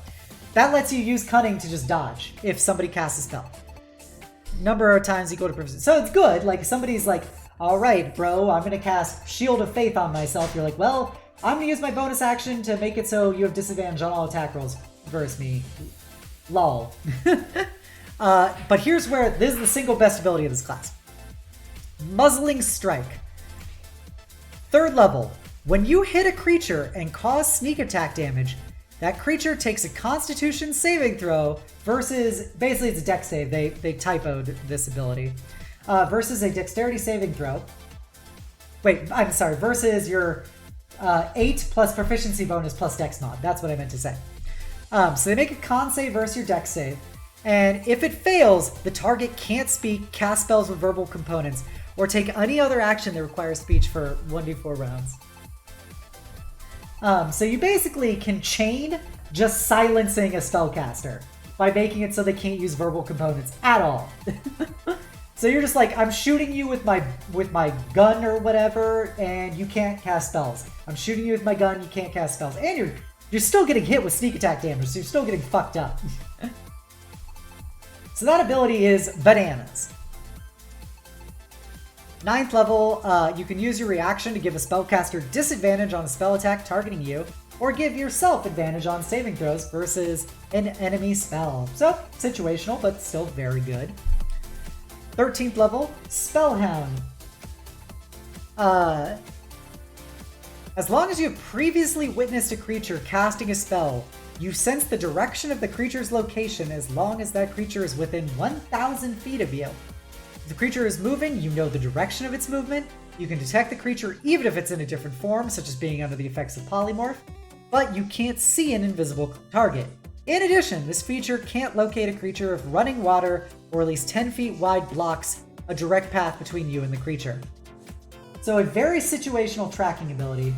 that lets you use cunning to just dodge if somebody casts a spell. Number of times equal to proficiency. So it's good, like if somebody's like, alright bro, I'm gonna cast Shield of Faith on myself. You're like, well, I'm gonna use my bonus action to make it so you have disadvantage on all attack rolls versus me. Lol. But here's where this is the single best ability of this class. Muzzling Strike. 3rd level. When you hit a creature and cause sneak attack damage, that creature takes a Constitution saving throw versus, basically it's a dex save, they typoed this ability, versus a dexterity saving throw. Versus your 8 plus proficiency bonus plus dex mod. That's what I meant to say. So they make a con save versus your dex save, and if it fails, the target can't speak, cast spells with verbal components, or take any other action that requires speech for 1d4 rounds. So you basically can chain just silencing a spellcaster by making it so they can't use verbal components at all. So you're just like, I'm shooting you with my gun or whatever, and you can't cast spells. I'm shooting you with my gun, you can't cast spells, and you're still getting hit with sneak attack damage, so you're still getting fucked up. So that ability is bananas. 9th level, you can use your reaction to give a spellcaster disadvantage on a spell attack targeting you, or give yourself advantage on saving throws versus an enemy spell. So, situational, but still very good. 13th level, Spellhound. As long as you have previously witnessed a creature casting a spell, you sense the direction of the creature's location as long as that creature is within 1,000 feet of you. If the creature is moving, you know the direction of its movement. You can detect the creature even if it's in a different form, such as being under the effects of polymorph, but you can't see an invisible target. In addition, this feature can't locate a creature if running water or at least 10 feet wide blocks a direct path between you and the creature. So a very situational tracking ability.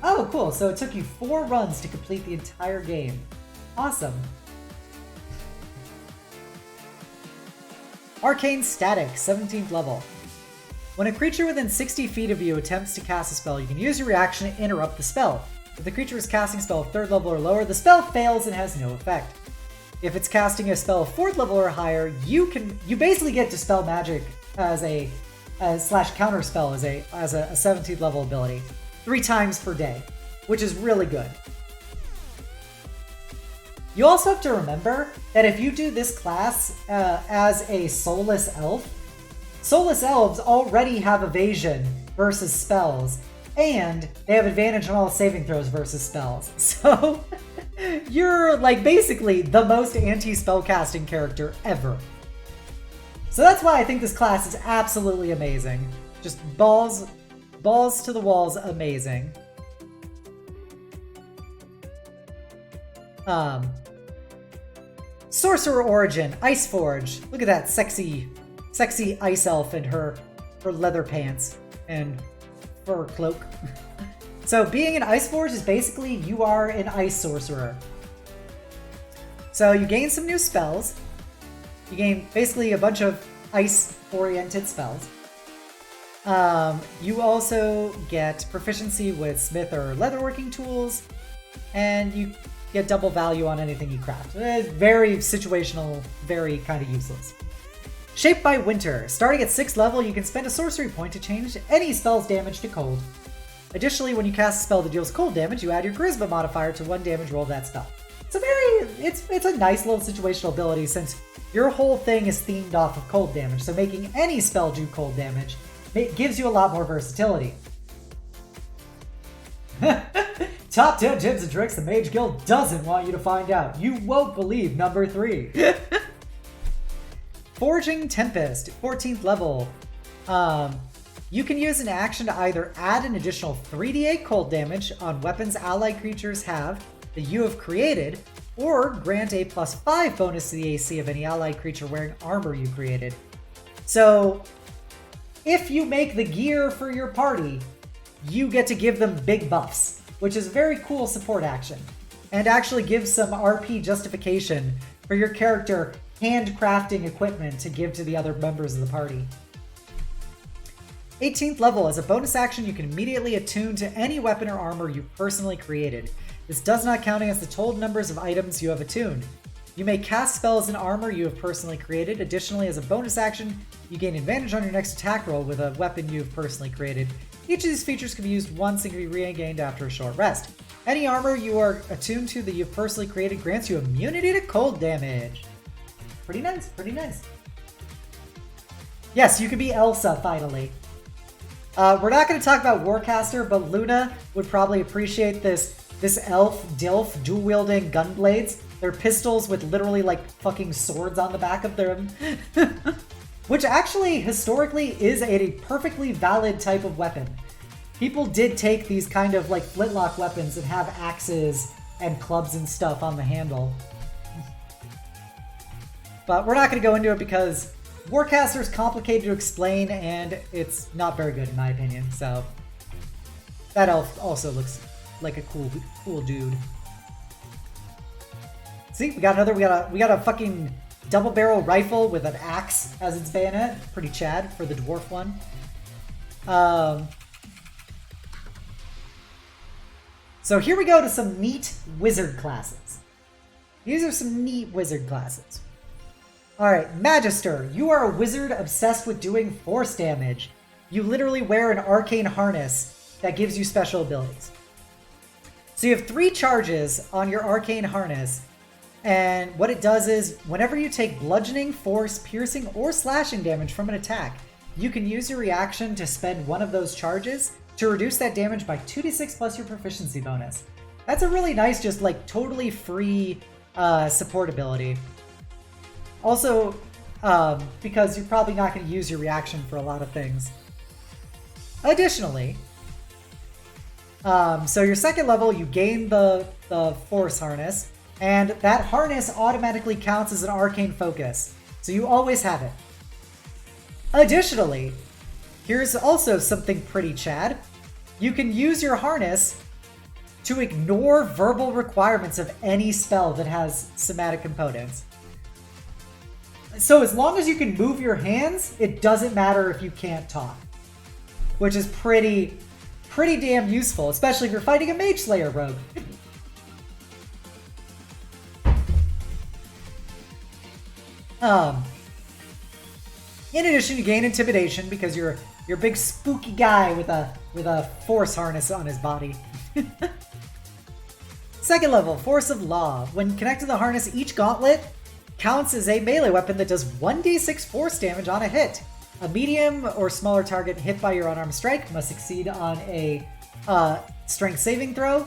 Oh, cool. So it took you 4 runs to complete the entire game. Awesome. Arcane Static, 17th level. When a creature within 60 feet of you attempts to cast a spell, you can use your reaction to interrupt the spell. If the creature is casting a spell of 3rd level or lower, the spell fails and has no effect. If it's casting a spell of 4th level or higher, you basically get Dispel Magic as a slash counter spell as a 17th level ability 3 times per day, which is really good. You also have to remember that if you do this class as a Soulless Elf, Soulless Elves already have evasion versus spells, and they have advantage on all saving throws versus spells. So you're like basically the most anti-spellcasting character ever. So that's why I think this class is absolutely amazing. Just balls to the walls amazing. Sorcerer Origin, Iceforge. Look at that sexy ice elf in her leather pants and fur cloak. So being an Iceforge is basically you are an ice sorcerer. So you gain some new spells. You gain basically a bunch of ice-oriented spells. You also get proficiency with smith or leatherworking tools, and you get double value on anything you craft. It's very situational, very kind of useless. Shaped by Winter. Starting at 6th level, you can spend a sorcery point to change any spell's damage to cold. Additionally, when you cast a spell that deals cold damage, you add your charisma modifier to 1 damage roll of that spell. it's a nice little situational ability since your whole thing is themed off of cold damage. So making any spell do cold damage gives you a lot more versatility. Top 10 tips and tricks the Mage Guild doesn't want you to find out. You won't believe number 3. Forging Tempest, 14th level. You can use an action to either add an additional 3d8 cold damage on weapons allied creatures have that you have created, or grant a +5 bonus to the AC of any allied creature wearing armor you created. So, if you make the gear for your party, you get to give them big buffs, which is a very cool support action, and actually gives some RP justification for your character handcrafting equipment to give to the other members of the party. 18th level, as a bonus action, you can immediately attune to any weapon or armor you personally created. This does not count against the total numbers of items you have attuned. You may cast spells and armor you have personally created. Additionally, as a bonus action, you gain advantage on your next attack roll with a weapon you have personally created. Each of these features can be used once and can be regained after a short rest. Any armor you are attuned to that you've personally created grants you immunity to cold damage. Pretty nice, pretty nice. Yes, you can be Elsa, finally. We're not going to talk about Warcaster, but Luna would probably appreciate this elf Dilf dual-wielding gunblades. They're pistols with literally like fucking swords on the back of them. Which actually, historically, is a perfectly valid type of weapon. People did take these kind of like flintlock weapons and have axes and clubs and stuff on the handle. But we're not going to go into it because Warcaster is complicated to explain and it's not very good in my opinion. So that elf also looks like a cool dude. See, we got a fucking double barrel rifle with an axe as its bayonet. Pretty Chad for the dwarf one. So here we go to some neat wizard classes. These are some neat wizard classes. Alright, Magister. You are a wizard obsessed with doing force damage. You literally wear an arcane harness that gives you special abilities. So you have 3 charges on your arcane harness, and what it does is, whenever you take bludgeoning, force, piercing, or slashing damage from an attack, you can use your reaction to spend one of those charges to reduce that damage by 2d6 plus your proficiency bonus. That's a really nice, just like totally free support ability. Also, because you're probably not going to use your reaction for a lot of things. Additionally, so your second level, you gain the force harness, and that harness automatically counts as an arcane focus, so you always have it. Additionally, here's also something pretty Chad. You can use your harness to ignore verbal requirements of any spell that has somatic components. So as long as you can move your hands, it doesn't matter if you can't talk. Which is pretty damn useful, especially if you're fighting a Mage Slayer rogue. In addition, you gain intimidation because you're a big spooky guy with a force harness on his body. Second level, Force of Law. When connected to the harness, each gauntlet counts as a melee weapon that does 1d6 force damage on a hit. A medium or smaller target hit by your unarmed strike must succeed on a strength saving throw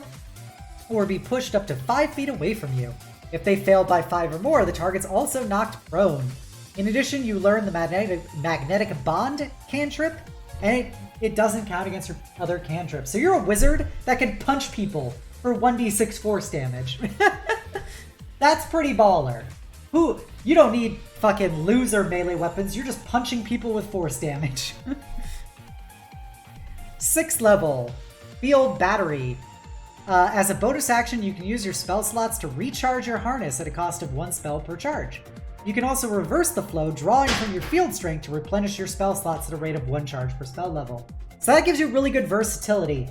or be pushed up to 5 feet away from you. If they fail by 5 or more, the target's also knocked prone. In addition, you learn the magnetic bond cantrip, and it doesn't count against your other cantrips. So you're a wizard that can punch people for 1d6 force damage. That's pretty baller. You don't need fucking loser melee weapons, you're just punching people with force damage. 6th level, Field Battery. As a bonus action, you can use your spell slots to recharge your harness at a cost of 1 spell per charge. You can also reverse the flow, drawing from your field strength to replenish your spell slots at a rate of 1 charge per spell level. So that gives you really good versatility.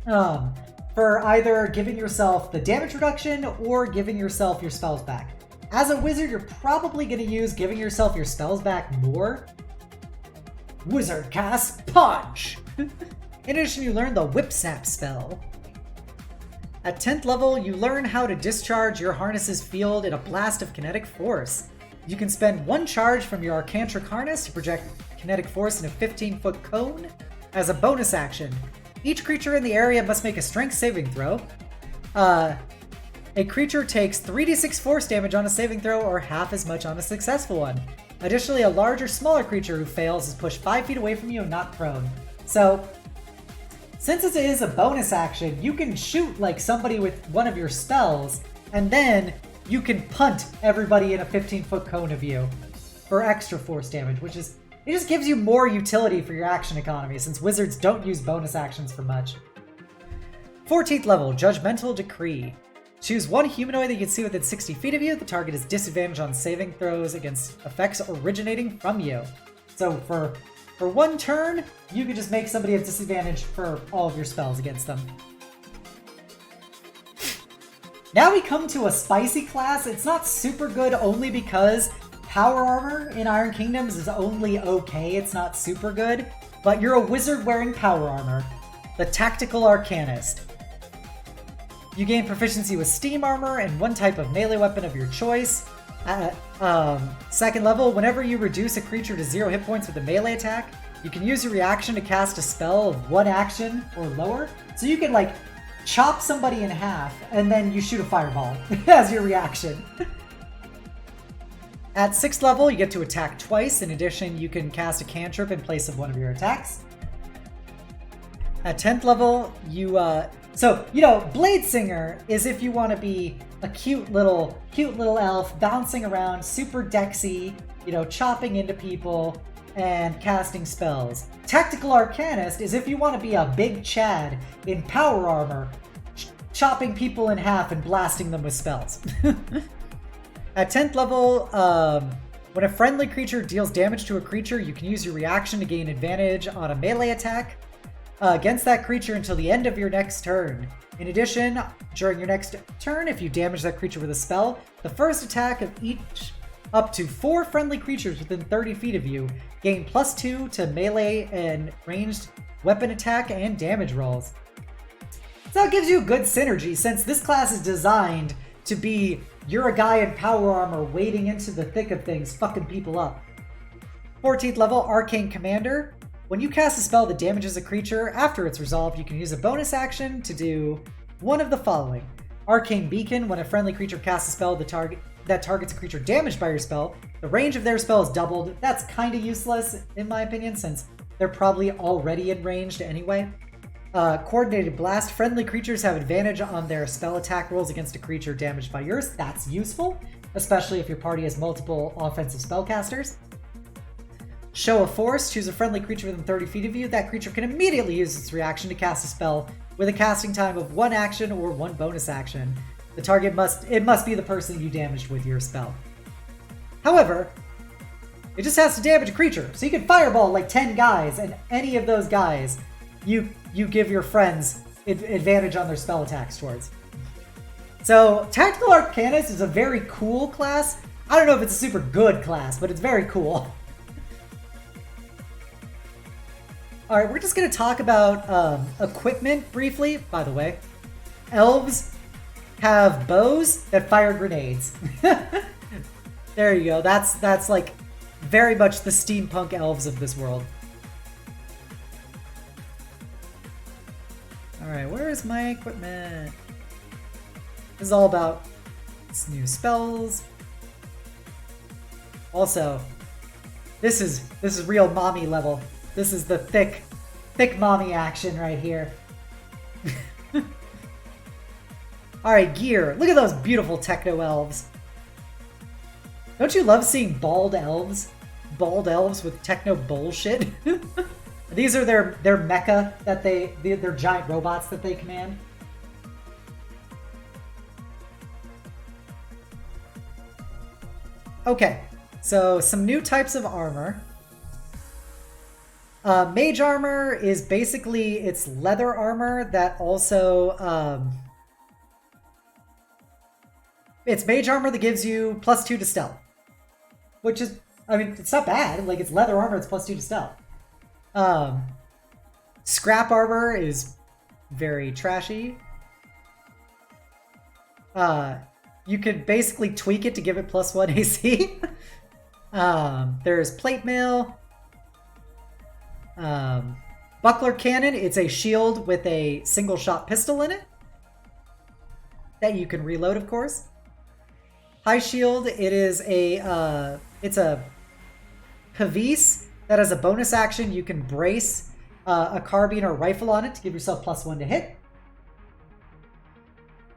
For either giving yourself the damage reduction or giving yourself your spells back. As a wizard, you're probably going to use giving yourself your spells back more. Wizard cast Punch! In addition, you learn the Whip Sap spell. At 10th level, you learn how to discharge your harness's field in a blast of kinetic force. You can spend 1 charge from your Arcantric harness to project kinetic force in a 15-foot cone as a bonus action. Each creature in the area must make a strength saving throw. A creature takes 3d6 force damage on a saving throw or half as much on a successful one. Additionally, a large or smaller creature who fails is pushed 5 feet away from you and not prone. So, since it is a bonus action, you can shoot like somebody with one of your spells, and then you can punt everybody in a 15-foot cone of you for extra force damage, which is, it just gives you more utility for your action economy, since wizards don't use bonus actions for much. 14th level, Judgmental Decree. Choose 1 humanoid that you can see within 60 feet of you. The target is disadvantaged on saving throws against effects originating from you. So for 1 turn, you could just make somebody at disadvantage for all of your spells against them. Now we come to a spicy class. It's not super good only because power armor in Iron Kingdoms is only okay. It's not super good, but you're a wizard wearing power armor. The Tactical Arcanist. You gain proficiency with steam armor and 1 type of melee weapon of your choice. At 2nd level, whenever you reduce a creature to 0 hit points with a melee attack, you can use your reaction to cast a spell of 1 action or lower. So you can like chop somebody in half and then you shoot a fireball as your reaction. At 6th level, you get to attack twice. In addition, you can cast a cantrip in place of one of your attacks. At 10th level, Blade Singer is if you want to be a cute little elf bouncing around, super dexy, chopping into people and casting spells. Tactical Arcanist is if you want to be a big Chad in power armor, chopping people in half and blasting them with spells. At 10th level, when a friendly creature deals damage to a creature, you can use your reaction to gain advantage on a melee attack against that creature until the end of your next turn. In addition, during your next turn, if you damage that creature with a spell, the first attack of each up to 4 friendly creatures within 30 feet of you gain +2 to melee and ranged weapon attack and damage rolls. So that gives you good synergy, since this class is designed to be you're a guy in power armor wading into the thick of things, fucking people up. 14th level, Arcane Commander. When you cast a spell that damages a creature, after it's resolved, you can use a bonus action to do one of the following. Arcane Beacon. When a friendly creature casts a spell that targets a creature damaged by your spell, the range of their spell is doubled. That's kind of useless, in my opinion, since they're probably already in ranged anyway. Coordinated Blast. Friendly creatures have advantage on their spell attack rolls against a creature damaged by yours. That's useful, especially if your party has multiple offensive spellcasters. Show of Force. Choose a friendly creature within 30 feet of you. That creature can immediately use its reaction to cast a spell with a casting time of 1 action or 1 bonus action. The target must be the person you damaged with your spell. However, it just has to damage a creature. So you can fireball like 10 guys, and any of those guys you give your friends advantage on their spell attacks towards. So Tactical Arcanist is a very cool class. I don't know if it's a super good class, but it's very cool. Alright, we're just going to talk about equipment briefly, by the way. Elves have bows that fire grenades. There you go. That's like very much the steampunk elves of this world. Alright, where is my equipment? This is all about new spells. Also, this is real mommy level. This is the thick mommy action right here. Alright, gear. Look at those beautiful techno elves. Don't you love seeing bald elves? Bald elves with techno bullshit? These are their mecha that they're giant robots that they command. Okay, so some new types of armor. Mage armor is basically, it's leather armor that also, it's mage armor that gives you +2 to stealth. Which is, I mean, it's not bad. Like, it's leather armor, it's +2 to stealth. Scrap armor is very trashy. You could basically tweak it to give it +1 AC. There's plate mail. Buckler cannon. It's a shield with a single shot pistol in it that you can reload, of course. High shield. It is a it's a Pavis that has a bonus action. You can brace a carbine or rifle on it to give yourself +1 to hit.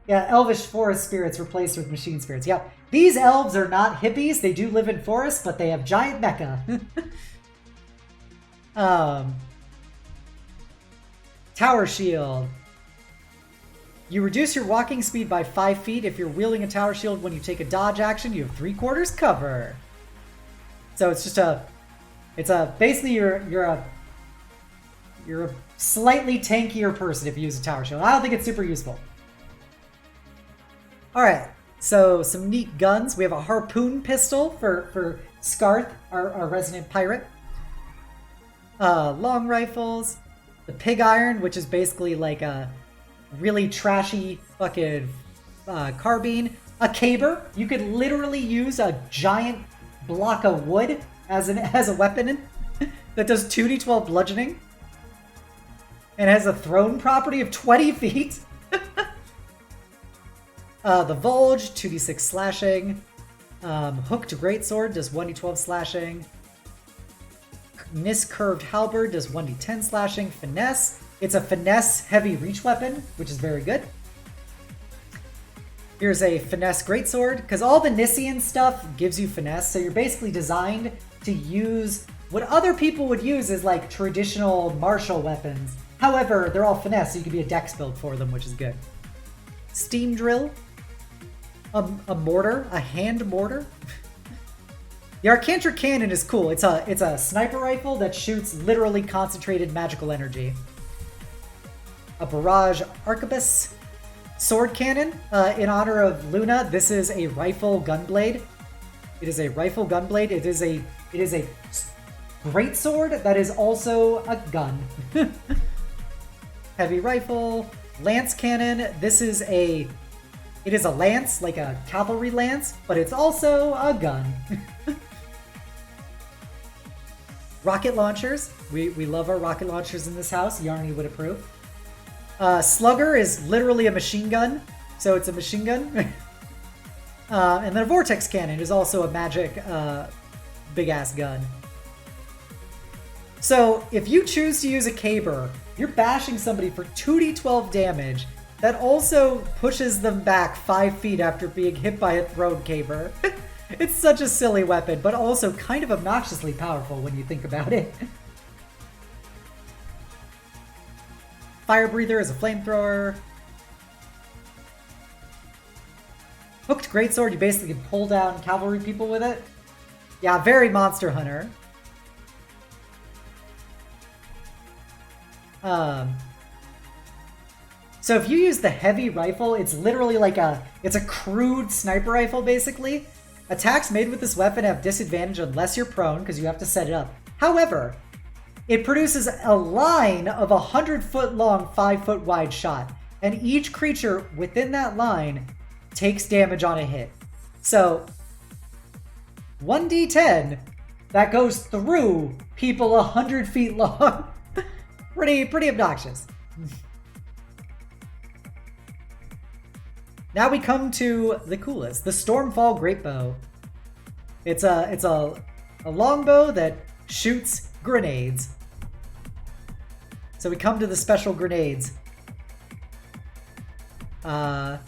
Yeah, elvish forest spirits replaced with machine spirits. Yeah, these elves are not hippies. They do live in forests, but they have giant mecha. Tower shield. You reduce your walking speed by 5 feet. If you're wielding a tower shield when you take a dodge action, you have 3/4 cover. So it's just basically you're a slightly tankier person if you use a tower shield. I don't think it's super useful. All right, so some neat guns. We have a harpoon pistol for Scarth, our resident pirate. Long rifles, the pig iron, which is basically like a really trashy fucking carbine. A caber. You could literally use a giant block of wood as a weapon that does 2d12 bludgeoning and has a thrown property of 20 feet. The Vulge, 2d6 slashing. Hooked Greatsword does 1d12 slashing. Nis Curved Halberd does 1d10 slashing. Finesse. It's a finesse heavy reach weapon, which is very good. Here's a Finesse Greatsword, because all the Nissian stuff gives you finesse, so you're basically designed to use what other people would use as like traditional martial weapons. However, they're all finesse, so you can be a dex build for them, which is good. Steam Drill. A mortar, a hand mortar. The Arcantra Cannon is cool. It's a sniper rifle that shoots literally concentrated magical energy. A Barrage Arquebus. Sword Cannon, in honor of Luna. This is a rifle gunblade. It is a rifle gunblade. It is a great sword that is also a gun. Heavy rifle. Lance Cannon. It is a lance, like a cavalry lance, but it's also a gun. Rocket launchers. We love our rocket launchers in this house. Yarny would approve. Slugger is literally a machine gun, so it's a machine gun. And then a Vortex Cannon is also a magic big-ass gun. So if you choose to use a caber, you're bashing somebody for 2d12 damage. That also pushes them back 5 feet after being hit by a thrown caber. It's such a silly weapon, but also kind of obnoxiously powerful when you think about it. Fire Breather is a flamethrower. Hooked Greatsword, you basically can pull down cavalry people with it. Yeah, very Monster Hunter. So if you use the heavy rifle, it's literally like it's a crude sniper rifle, basically. Attacks made with this weapon have disadvantage unless you're prone, because you have to set it up. However, it produces a line of 100-foot long, 5-foot wide shot, and each creature within that line takes damage on a hit. So 1d10 that goes through people 100 feet long. pretty obnoxious. Now we come to the coolest, the Stormfall Greatbow. It's a longbow that shoots grenades. So we come to the special grenades. Here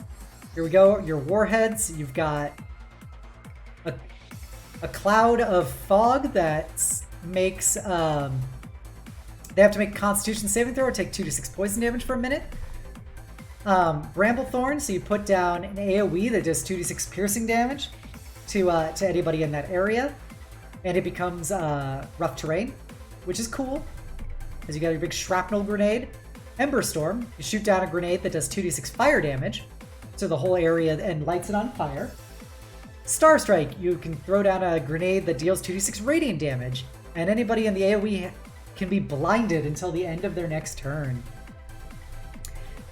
we go. Your warheads. You've got a cloud of fog that makes they have to make a Constitution saving throw or take 2d6 poison damage for a minute. Bramblethorn, so you put down an AoE that does 2d6 piercing damage to anybody in that area, and it becomes rough terrain, which is cool, because you got your big shrapnel grenade. Ember Storm, you shoot down a grenade that does 2d6 fire damage to the whole area and lights it on fire. Star Strike, you can throw down a grenade that deals 2d6 radiant damage, and anybody in the AoE can be blinded until the end of their next turn.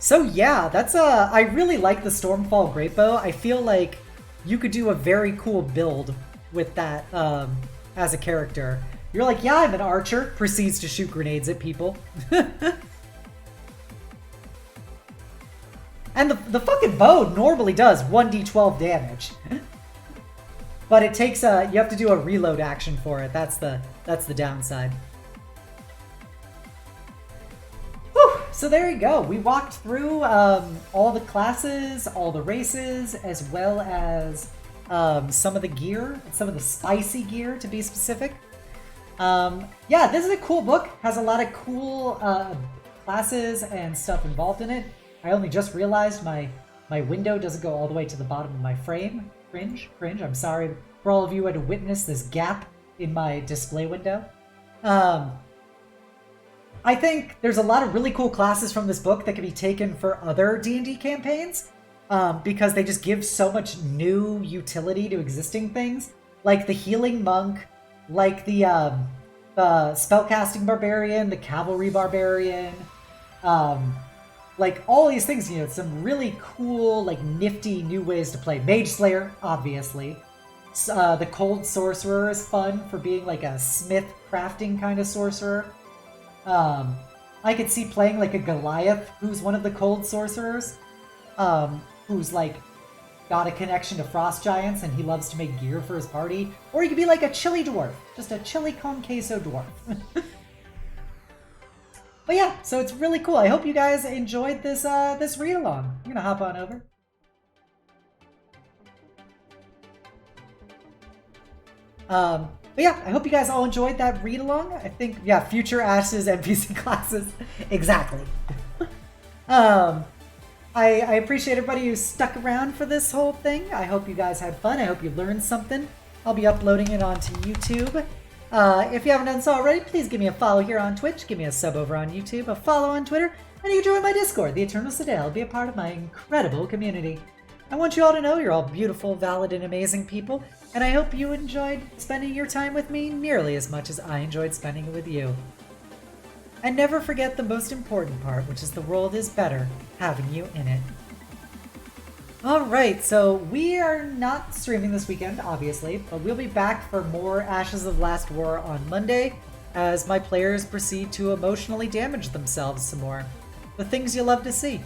So yeah, that's I really like the Stormfall Great Bow. I feel like you could do a very cool build with that as a character. You're like, yeah, I'm an archer, proceeds to shoot grenades at people. And the fucking bow normally does 1d12 damage. But it takes you have to do a reload action for it. That's the downside. Whew, so there you go. We walked through all the classes, all the races, as well as some of the gear, some of the spicy gear to be specific. Yeah, this is a cool book. Has a lot of cool classes and stuff involved in it. I only just realized my window doesn't go all the way to the bottom of my frame. Cringe. I'm sorry for all of you who had to witness this gap in my display window. I think there's a lot of really cool classes from this book that can be taken for other D&D campaigns because they just give so much new utility to existing things, like the healing monk, like the spellcasting barbarian, the cavalry barbarian, like all these things, you know, some really cool, like nifty new ways to play. Mage Slayer, obviously. The Cold Sorcerer is fun for being like a smith crafting kind of sorcerer. I could see playing like a Goliath, who's one of the Cold Sorcerers, who's like got a connection to frost giants and he loves to make gear for his party. Or you could be like a chili dwarf, just a chili con queso dwarf. But yeah, so it's really cool. I hope you guys enjoyed this this read along. I'm gonna hop on over. But yeah, I hope you guys all enjoyed that read along. I think, yeah, future Ash's NPC classes. Exactly. I appreciate everybody who stuck around for this whole thing. I hope you guys had fun. I hope you learned something. I'll be uploading it onto YouTube. If you haven't done so already, please give me a follow here on Twitch, give me a sub over on YouTube, a follow on Twitter, and you can join my Discord, the Eternal Citadel, be a part of my incredible community. I want you all to know you're all beautiful, valid, and amazing people, and I hope you enjoyed spending your time with me nearly as much as I enjoyed spending it with you. And never forget the most important part, which is the world is better having you in it. Alright, so we are not streaming this weekend, obviously, but we'll be back for more Ashes of Last War on Monday, as my players proceed to emotionally damage themselves some more. The things you love to see.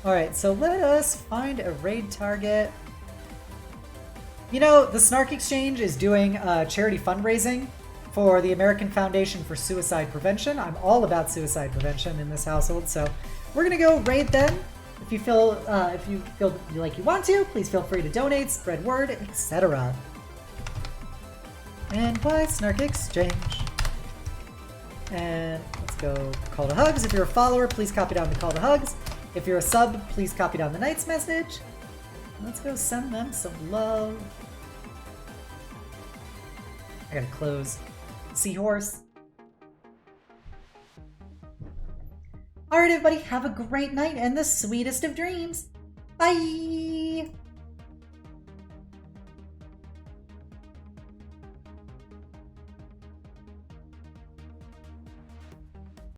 Alright, so let us find a raid target. You know, the Snark Exchange is doing charity fundraising for the American Foundation for Suicide Prevention. I'm all about suicide prevention in this household, so we're gonna go raid them. If you feel like you want to, please feel free to donate, spread word, etc. And why Snark Exchange? And let's go call to hugs. If you're a follower, please copy down the call to hugs. If you're a sub, please copy down the Knight's message. Let's go send them some love. I gotta close. Seahorse. Alright everybody, have a great night and the sweetest of dreams. Bye!